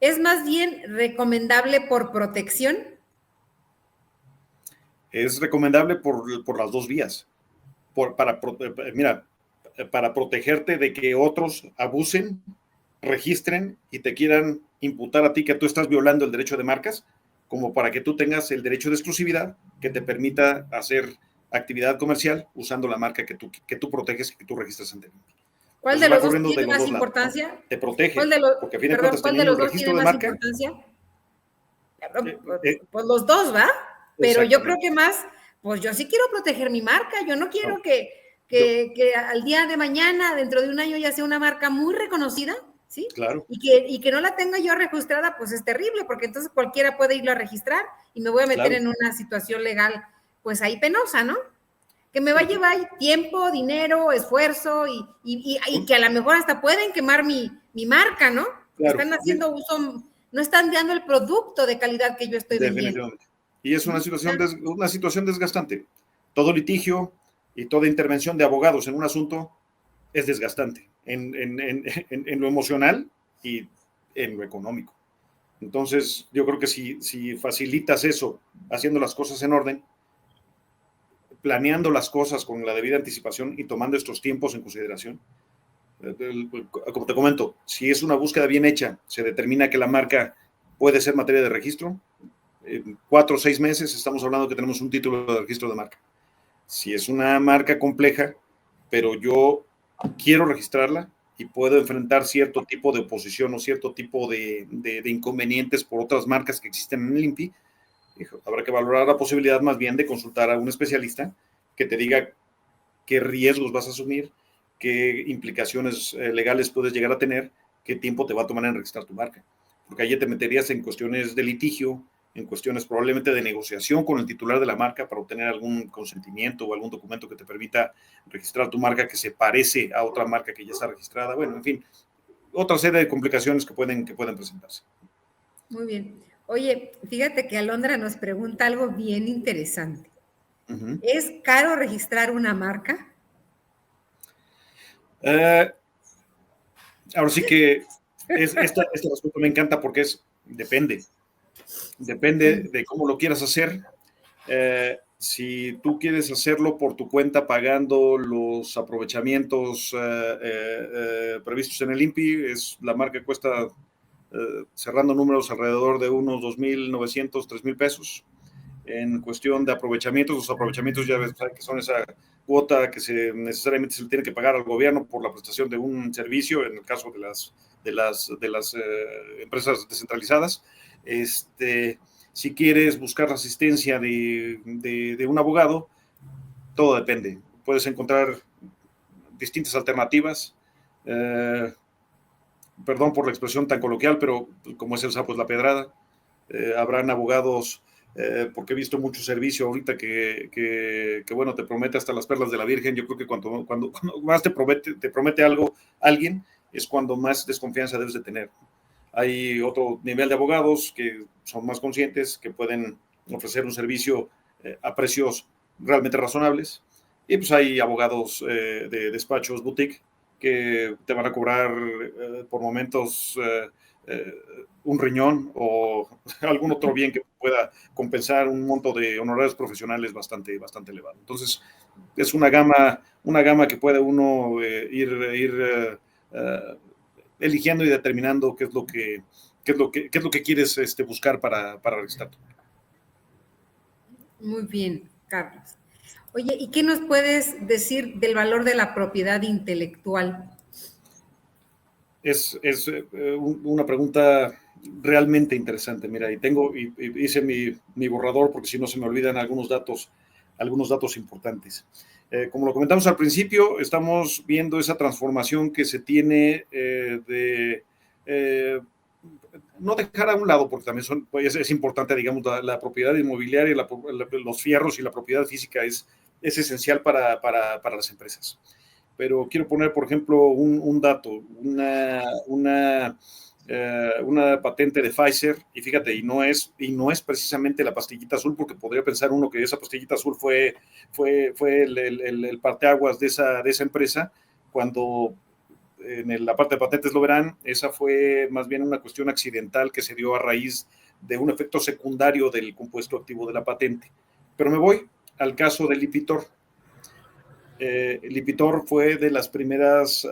¿Es más bien recomendable por protección? Es recomendable por las dos vías. Mira, para protegerte de que otros abusen, registren y te quieran imputar a ti que tú estás violando el derecho de marcas, como para que tú tengas el derecho de exclusividad que te permita hacer actividad comercial usando la marca que tú proteges y que tú registras ante mí. ¿Cuál de Entonces va los dos corriendo de tiene los más dos lados, ¿no? importancia? Te protege, porque a fin de Perdón, cuentas ¿cuál de teniendo los un dos tiene registro de más marca, importancia? eh, eh, Pues los dos, ¿va? Pero yo creo exactamente. que más, pues yo sí quiero proteger mi marca, yo no quiero No, yo, que al día de mañana, dentro de un año, ya sea una marca muy reconocida, ¿sí? claro, Y que no la tenga yo registrada, pues es terrible, porque entonces cualquiera puede irlo a registrar y me voy a meter claro. en una situación legal, pues ahí penosa, ¿no? Que me va a llevar tiempo, dinero, esfuerzo y que a lo mejor hasta pueden quemar mi marca, ¿no? Claro, Están haciendo uso, no están dando el producto de calidad que yo estoy vendiendo. definitivamente. Y es una situación desgastante. Todo litigio y toda intervención de abogados en un asunto es desgastante en lo emocional y en lo económico. Entonces, yo creo que si facilitas eso, haciendo las cosas en orden, planeando las cosas con la debida anticipación y tomando estos tiempos en consideración, como te comento, si es una búsqueda bien hecha, se determina que la marca puede ser materia de registro, en 4 o 6 meses estamos hablando que tenemos un título de registro de marca. Si es una marca compleja, pero yo quiero registrarla y puedo enfrentar cierto tipo de oposición o cierto tipo de inconvenientes por otras marcas que existen en el INPI, habrá que valorar la posibilidad más bien de consultar a un especialista que te diga qué riesgos vas a asumir, qué implicaciones legales puedes llegar a tener, qué tiempo te va a tomar en registrar tu marca. Porque ahí te meterías en cuestiones de litigio, en cuestiones probablemente de negociación con el titular de la marca para obtener algún consentimiento o algún documento que te permita registrar tu marca que se parece a otra marca que ya está registrada. Bueno, en fin, otra serie de complicaciones que pueden presentarse. Muy bien. Oye, fíjate que Alondra nos pregunta algo bien interesante. Uh-huh. ¿Es caro registrar una marca? Ahora sí que esta respuesta me encanta porque depende de cómo lo quieras hacer. Si tú quieres hacerlo por tu cuenta pagando los aprovechamientos previstos en el INPI, la marca cuesta, cerrando números, alrededor de unos 2,900, 3,000 pesos. En cuestión de aprovechamientos, los aprovechamientos ya ves que son esa cuota que necesariamente se le tiene que pagar al gobierno por la prestación de un servicio, en el caso de las empresas descentralizadas. Si quieres buscar la asistencia de un abogado, todo depende. Puedes encontrar distintas alternativas. Perdón por la expresión tan coloquial, pero como es el sapo es la pedrada. Habrán abogados, porque he visto mucho servicio ahorita que bueno, te promete hasta las perlas de la Virgen. Yo creo que cuando más te promete algo alguien, es cuando más desconfianza debes de tener. Hay otro nivel de abogados que son más conscientes, que pueden ofrecer un servicio a precios realmente razonables. Y pues hay abogados de despachos boutique que te van a cobrar por momentos un riñón o algún otro bien que pueda compensar un monto de honorarios profesionales bastante elevado. Entonces, es una gama que puede uno ir eligiendo y determinando qué es lo que quieres buscar para registrar. Muy bien, Carlos. Oye, ¿y qué nos puedes decir del valor de la propiedad intelectual? Es una pregunta realmente interesante. Mira, hice mi borrador porque si no se me olvidan algunos datos importantes. Como lo comentamos al principio, estamos viendo esa transformación que se tiene de no dejar a un lado, porque también es importante, digamos, la propiedad inmobiliaria, los fierros y la propiedad física es esencial para las empresas. Pero quiero poner, por ejemplo, un dato, una patente de Pfizer, y fíjate, y no es precisamente la pastillita azul, porque podría pensar uno que esa pastillita azul fue el parteaguas de esa empresa, cuando la parte de patentes lo verán, esa fue más bien una cuestión accidental que se dio a raíz de un efecto secundario del compuesto activo de la patente. Pero me voy al caso del Lipitor. Lipitor fue de las primeras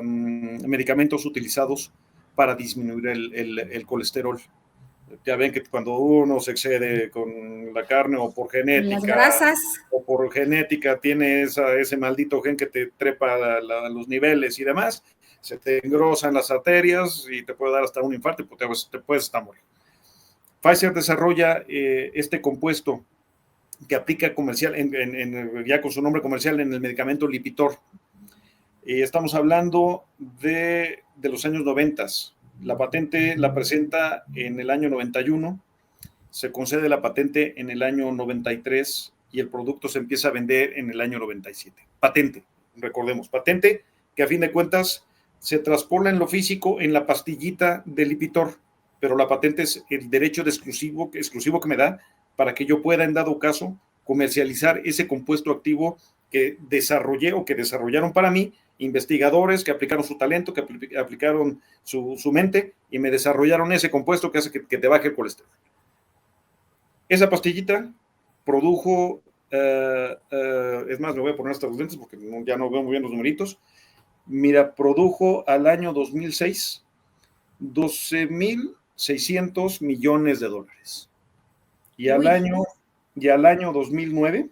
medicamentos utilizados para disminuir el colesterol. Ya ven que cuando uno se excede con la carne o por genética, tiene ese maldito gen que te trepa los niveles y demás, se te engrosan las arterias y te puede dar hasta un infarto y te puedes hasta morir. Pfizer desarrolla este compuesto que aplica comercial, ya con su nombre comercial, en el medicamento Lipitor. Estamos hablando de los años 90. La patente la presenta en el año 91, se concede la patente en el año 93 y el producto se empieza a vender en el año 97. Patente, recordemos, patente que a fin de cuentas se traspola en lo físico en la pastillita de Lipitor, pero la patente es el derecho de exclusivo que me da para que yo pueda, en dado caso, comercializar ese compuesto activo que desarrollé o que desarrollaron para mí investigadores que aplicaron su talento, que aplicaron su mente y me desarrollaron ese compuesto que hace que te baje el colesterol. Esa pastillita produjo, es más, me voy a poner hasta los lentes porque ya no veo muy bien los numeritos. Mira, produjo al año 2006 $12,600 millones. Y al año 2009,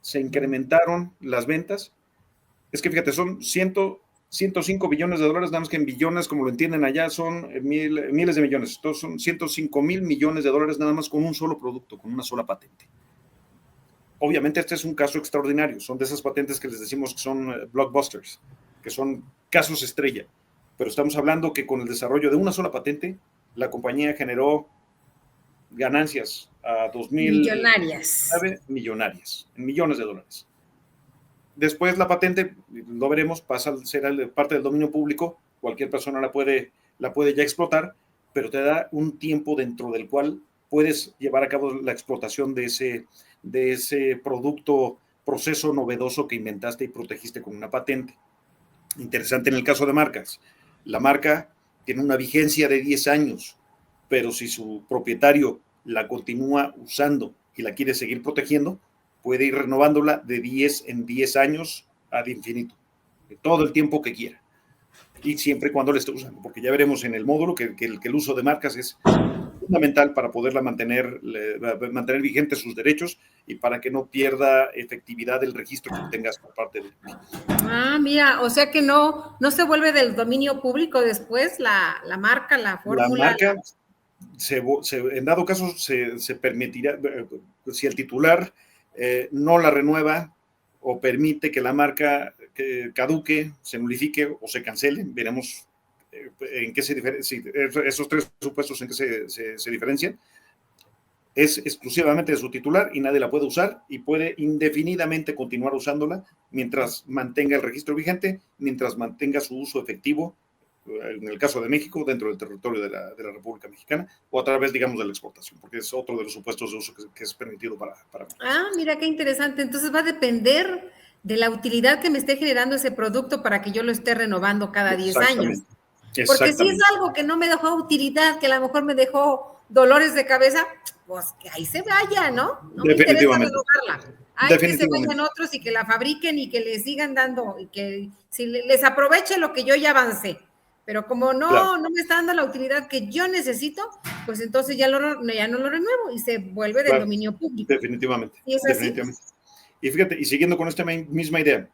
se incrementaron las ventas. Es que fíjate, son 105 billones de dólares, nada más que en billones, como lo entienden allá, son miles de millones. Entonces son 105,000 millones de dólares nada más con un solo producto, con una sola patente. Obviamente este es un caso extraordinario, son de esas patentes que les decimos que son blockbusters, que son casos estrella, pero estamos hablando que con el desarrollo de una sola patente, la compañía generó ganancias a 2009 millonarias, en millones de dólares. Después la patente, lo veremos, pasa a ser parte del dominio público, cualquier persona la puede ya explotar, pero te da un tiempo dentro del cual puedes llevar a cabo la explotación de ese proceso novedoso que inventaste y protegiste con una patente. Interesante en el caso de marcas. La marca tiene una vigencia de 10 años, pero si su propietario la continúa usando y la quiere seguir protegiendo, puede ir renovándola de 10 en 10 años ad infinito, de todo el tiempo que quiera, y siempre y cuando la esté usando, porque ya veremos en el módulo que el uso de marcas es fundamental para poderla mantener vigentes sus derechos y para que no pierda efectividad el registro que tengas por parte de... Mira, o sea que no se vuelve del dominio público después la marca, la fórmula. La marca, en dado caso, se permitirá, si el titular no la renueva o permite que la marca caduque, se nulifique o se cancele, veremos en qué se diferencia, esos tres supuestos en qué se diferencian. Es exclusivamente de su titular y nadie la puede usar y puede indefinidamente continuar usándola mientras mantenga el registro vigente, mientras mantenga su uso efectivo, en el caso de México, dentro del territorio de la República Mexicana, o a través, digamos, de la exportación, porque es otro de los supuestos de uso que es permitido para mira qué interesante. Entonces va a depender de la utilidad que me esté generando ese producto para que yo lo esté renovando cada 10 años. Porque si es algo que no me dejó utilidad, que a lo mejor me dejó dolores de cabeza, pues que ahí se vaya, ¿no? No me interesa renovarla. Hay que se vayan otros y que la fabriquen y que le sigan dando, y que si les aproveche lo que yo ya avancé. Pero como no me está dando la utilidad que yo necesito, pues entonces ya no lo renuevo y se vuelve del dominio público. Definitivamente. ¿Y es definitivamente así? Y fíjate, y siguiendo con esta misma idea,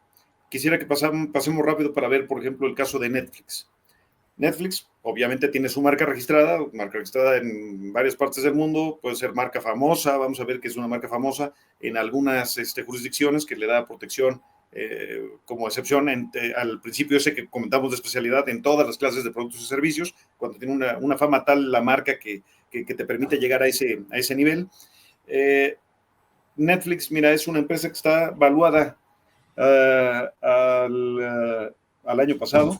quisiera que pasemos rápido para ver, por ejemplo, el caso de Netflix. Netflix obviamente tiene su marca registrada en varias partes del mundo, puede ser marca famosa, vamos a ver que es una marca famosa en algunas jurisdicciones que le da protección como excepción al principio ese que comentamos de especialidad en todas las clases de productos y servicios, cuando tiene una fama tal la marca que te permite llegar a ese nivel. Netflix, mira, es una empresa que está valuada al año pasado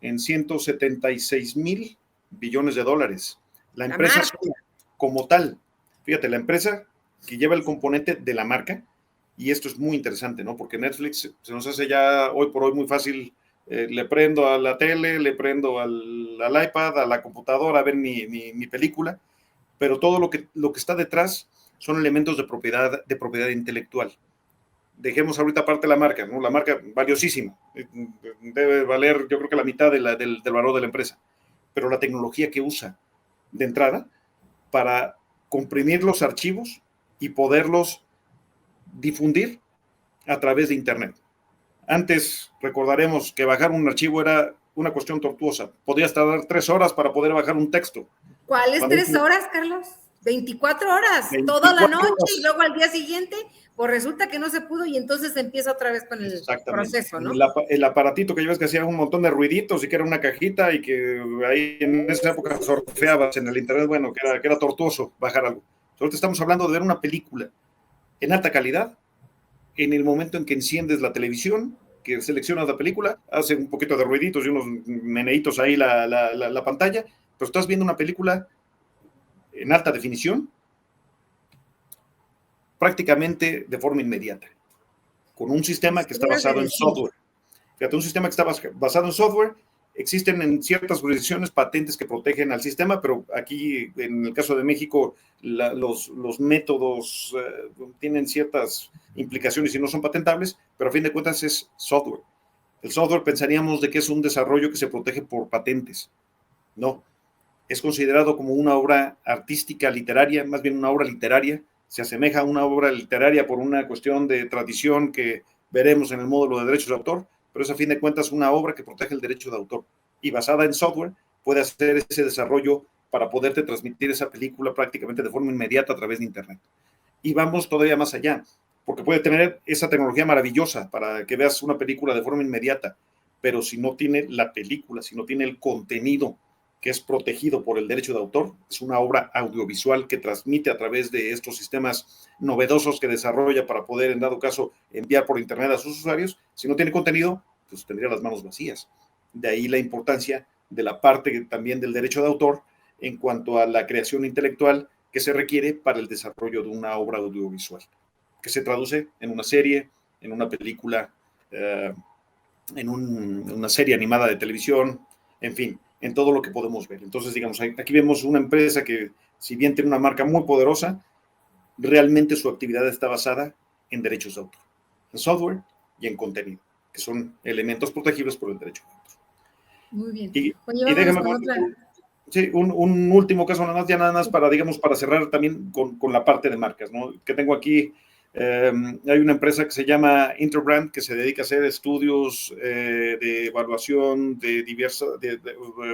en 176,000 billones de dólares. La empresa como tal, fíjate, la empresa que lleva el componente de la marca Y esto es muy interesante, ¿no? Porque Netflix se nos hace ya hoy por hoy muy fácil. Le prendo a la tele, le prendo al iPad, a la computadora a ver mi película, pero todo lo que está detrás son elementos de propiedad intelectual. Dejemos ahorita aparte la marca, ¿no? La marca valiosísima, debe valer yo creo que la mitad del valor de la empresa, pero la tecnología que usa de entrada para comprimir los archivos y poderlos difundir a través de Internet. Antes recordaremos que bajar un archivo era una cuestión tortuosa. Podías tardar 3 horas para poder bajar un texto. ¿Cuáles 3 horas, Carlos? 24 horas, 24 toda la noche horas. Y luego al día siguiente, pues resulta que no se pudo y entonces se empieza otra vez con el proceso, ¿no? El aparatito que llevas que hacía un montón de ruiditos y que era una cajita y que ahí en esa época surfeabas en el internet, bueno, que era tortuoso bajar algo. Ahorita estamos hablando de ver una película en alta calidad en el momento en que enciendes la televisión, que seleccionas la película, hace un poquito de ruiditos y unos meneitos ahí la pantalla, pero estás viendo una película en alta definición, prácticamente de forma inmediata, con un sistema que está basado en software. Fíjate, un sistema que está basado en software. Existen en ciertas jurisdicciones patentes que protegen al sistema, pero aquí, en el caso de México, los métodos tienen ciertas implicaciones y no son patentables, pero a fin de cuentas es software. El software pensaríamos de que es un desarrollo que se protege por patentes. No, es considerado como una obra artística literaria, más bien una obra literaria. Se asemeja a una obra literaria por una cuestión de tradición que veremos en el módulo de derechos de autor, pero es a fin de cuentas una obra que protege el derecho de autor y basada en software puede hacer ese desarrollo para poderte transmitir esa película prácticamente de forma inmediata a través de Internet. Y vamos todavía más allá, porque puede tener esa tecnología maravillosa para que veas una película de forma inmediata, pero si no tiene la película, si no tiene el contenido que es protegido por el derecho de autor, es una obra audiovisual que transmite a través de estos sistemas novedosos que desarrolla para poder, en dado caso, enviar por Internet a sus usuarios. Si no tiene contenido, pues tendría las manos vacías. De ahí la importancia de la parte también del derecho de autor en cuanto a la creación intelectual que se requiere para el desarrollo de una obra audiovisual, que se traduce en una serie, en una película, en una serie animada de televisión, en fin, en todo lo que podemos ver. Entonces, digamos, aquí vemos una empresa que, si bien tiene una marca muy poderosa, realmente su actividad está basada en derechos de autor, en software y en contenido, que son elementos protegibles por el derecho de autor. Muy bien. Y déjame sí, un último caso nada más para, digamos, para cerrar también con la parte de marcas, ¿no? Que tengo aquí. Hay una empresa que se llama Interbrand que se dedica a hacer estudios de evaluación de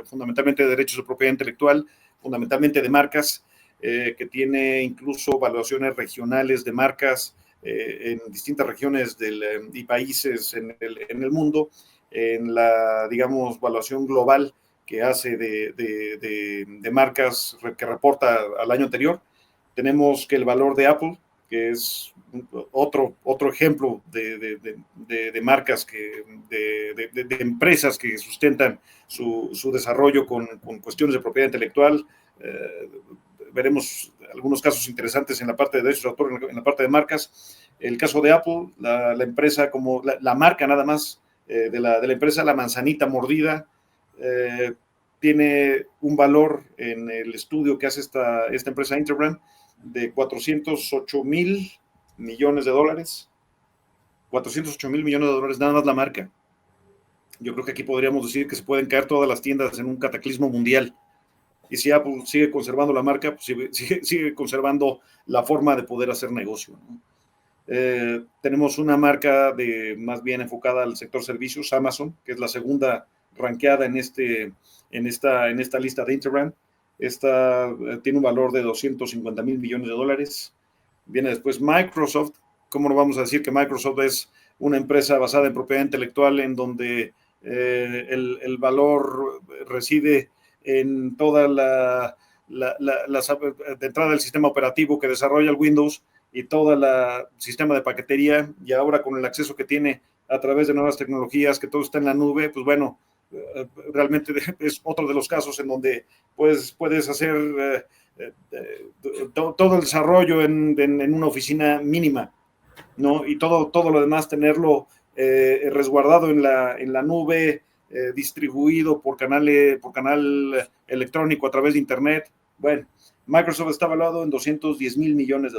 fundamentalmente de derechos de propiedad intelectual, fundamentalmente de marcas, que tiene incluso evaluaciones regionales de marcas en distintas regiones y países en el mundo, en la, digamos, evaluación global que hace de marcas que reporta al año anterior. Tenemos que el valor de Apple, que es otro ejemplo de marcas, de empresas que sustentan su desarrollo con cuestiones de propiedad intelectual. Veremos algunos casos interesantes en la parte de derechos de autor, en la parte de marcas. El caso de Apple, la empresa como la marca nada más de la empresa, la manzanita mordida, tiene un valor en el estudio que hace esta empresa Interbrand de 408 mil millones de dólares. 408 mil millones de dólares, nada más la marca. Yo creo que aquí podríamos decir que se pueden caer todas las tiendas en un cataclismo mundial. Y si Apple sigue conservando la marca, pues sigue conservando la forma de poder hacer negocio, ¿no? Tenemos una marca más bien enfocada al sector servicios, Amazon, que es la segunda rankeada en esta lista de Interbrand. Esta tiene un valor de 250 mil millones de dólares. Viene después Microsoft. ¿Cómo no vamos a decir que Microsoft es una empresa basada en propiedad intelectual en donde el valor reside en toda de entrada del sistema operativo que desarrolla el Windows y todo el sistema de paquetería, y ahora con el acceso que tiene a través de nuevas tecnologías, que todo está en la nube, pues bueno, realmente es otro de los casos en donde puedes hacer todo el desarrollo en una oficina mínima. ¿no? Y todo lo demás tenerlo resguardado en la nube, distribuido por canal electrónico a través de Internet. Bueno, Microsoft está valuado en $210,000 millones,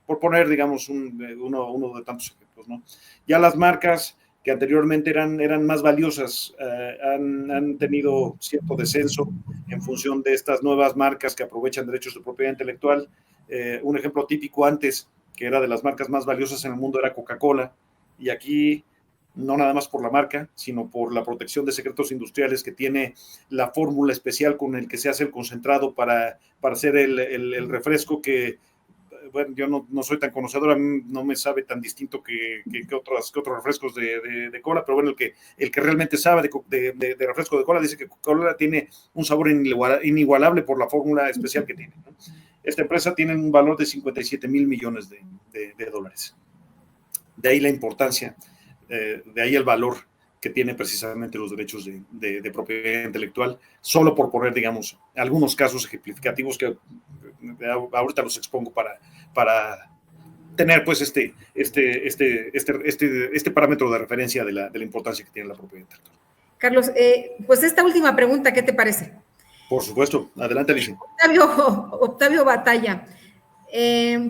por poner, digamos, uno de tantos ejemplos, ¿no? Ya las marcas que anteriormente eran más valiosas han tenido cierto descenso en función de estas nuevas marcas que aprovechan derechos de propiedad intelectual. Un ejemplo típico antes, que era de las marcas más valiosas en el mundo, era Coca-Cola, y aquí no nada más por la marca, sino por la protección de secretos industriales que tiene la fórmula especial con el que se hace el concentrado para hacer el refresco, que bueno, yo no soy tan conocedor, a mí no me sabe tan distinto que otros refrescos de cola, pero bueno, el que realmente sabe de refresco de cola dice que Coca-Cola tiene un sabor inigualable por la fórmula especial que tiene, ¿no? Esta empresa tiene un valor de $57,000 millones de dólares. De ahí la importancia, de ahí el valor que tiene precisamente los derechos de propiedad intelectual, solo por poner, digamos, algunos casos ejemplificativos que ahorita los expongo para tener pues este parámetro de referencia de la importancia que tiene la propiedad intelectual. Carlos, pues esta última pregunta, ¿qué te parece? Por supuesto, adelante, Alicia. Octavio Batalla,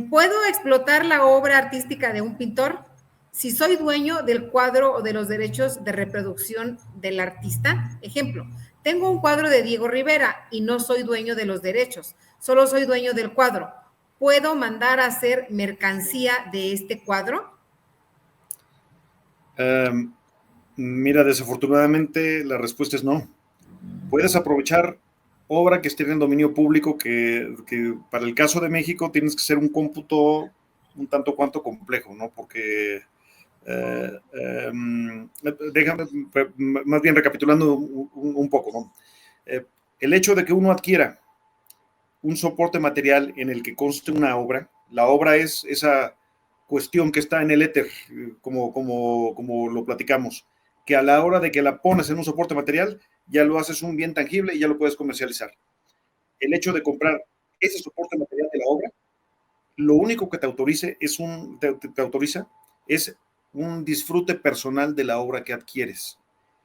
¿puedo explotar la obra artística de un pintor si soy dueño del cuadro o de los derechos de reproducción del artista? Ejemplo, tengo un cuadro de Diego Rivera y no soy dueño de los derechos, solo soy dueño del cuadro. ¿Puedo mandar a hacer mercancía de este cuadro? Mira, desafortunadamente la respuesta es no. Puedes aprovechar obra que esté en el dominio público, que para el caso de México tienes que hacer un cómputo un tanto cuanto complejo, ¿no? Porque déjame, más bien recapitulando un poco, ¿no? El hecho de que uno adquiera un soporte material en el que conste una obra, la obra es esa cuestión que está en el éter, como lo platicamos, que a la hora de que la pones en un soporte material, ya lo haces un bien tangible y ya lo puedes comercializar. El hecho de comprar ese soporte material de la obra, lo único que te autoriza es un disfrute personal de la obra que adquieres.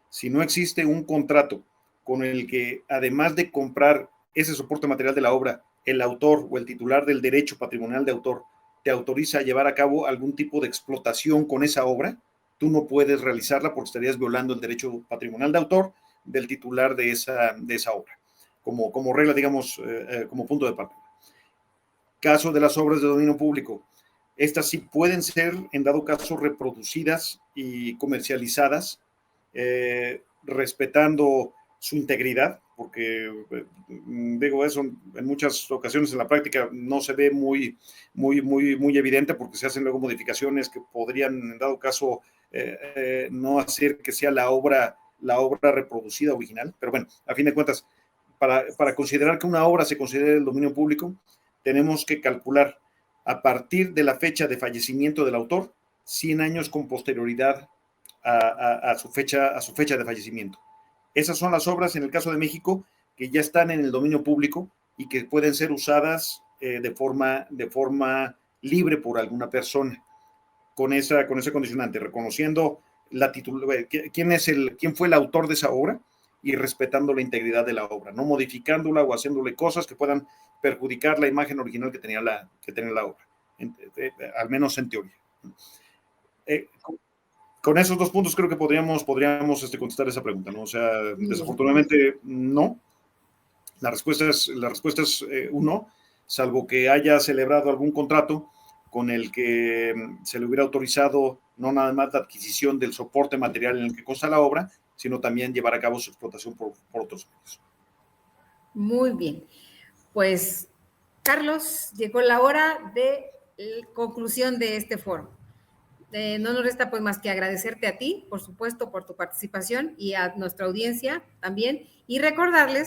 Si no existe un contrato con el que, además de comprar ese soporte material de la obra, el autor o el titular del derecho patrimonial de autor te autoriza a llevar a cabo algún tipo de explotación con esa obra, tú no puedes realizarla porque estarías violando el derecho patrimonial de autor del titular de esa obra, como regla, digamos, como punto de partida. Caso de las obras de dominio público, estas sí pueden ser, en dado caso, reproducidas y comercializadas, respetando su integridad, porque digo eso, en muchas ocasiones en la práctica no se ve muy evidente, porque se hacen luego modificaciones que podrían, en dado caso, no hacer que sea la obra reproducida original. Pero bueno, a fin de cuentas, para considerar que una obra se considere del dominio público, tenemos que calcular a partir de la fecha de fallecimiento del autor, 100 años con posterioridad a su fecha de fallecimiento. Esas son las obras, en el caso de México, que ya están en el dominio público y que pueden ser usadas de forma libre por alguna persona, con ese condicionante, reconociendo quién fue el autor de esa obra y respetando la integridad de la obra, no modificándola o haciéndole cosas que puedan perjudicar la imagen original que tenía la obra, al menos en teoría. Con esos dos puntos creo que podríamos contestar esa pregunta, ¿no? O sea, desafortunadamente no. La respuesta es un no, salvo que haya celebrado algún contrato con el que se le hubiera autorizado no nada más la adquisición del soporte material en el que consta la obra, sino también llevar a cabo su explotación por otros medios. Muy bien. Pues, Carlos, llegó la hora de conclusión de este foro. No nos resta pues más que agradecerte a ti, por supuesto, por tu participación y a nuestra audiencia también, y recordarles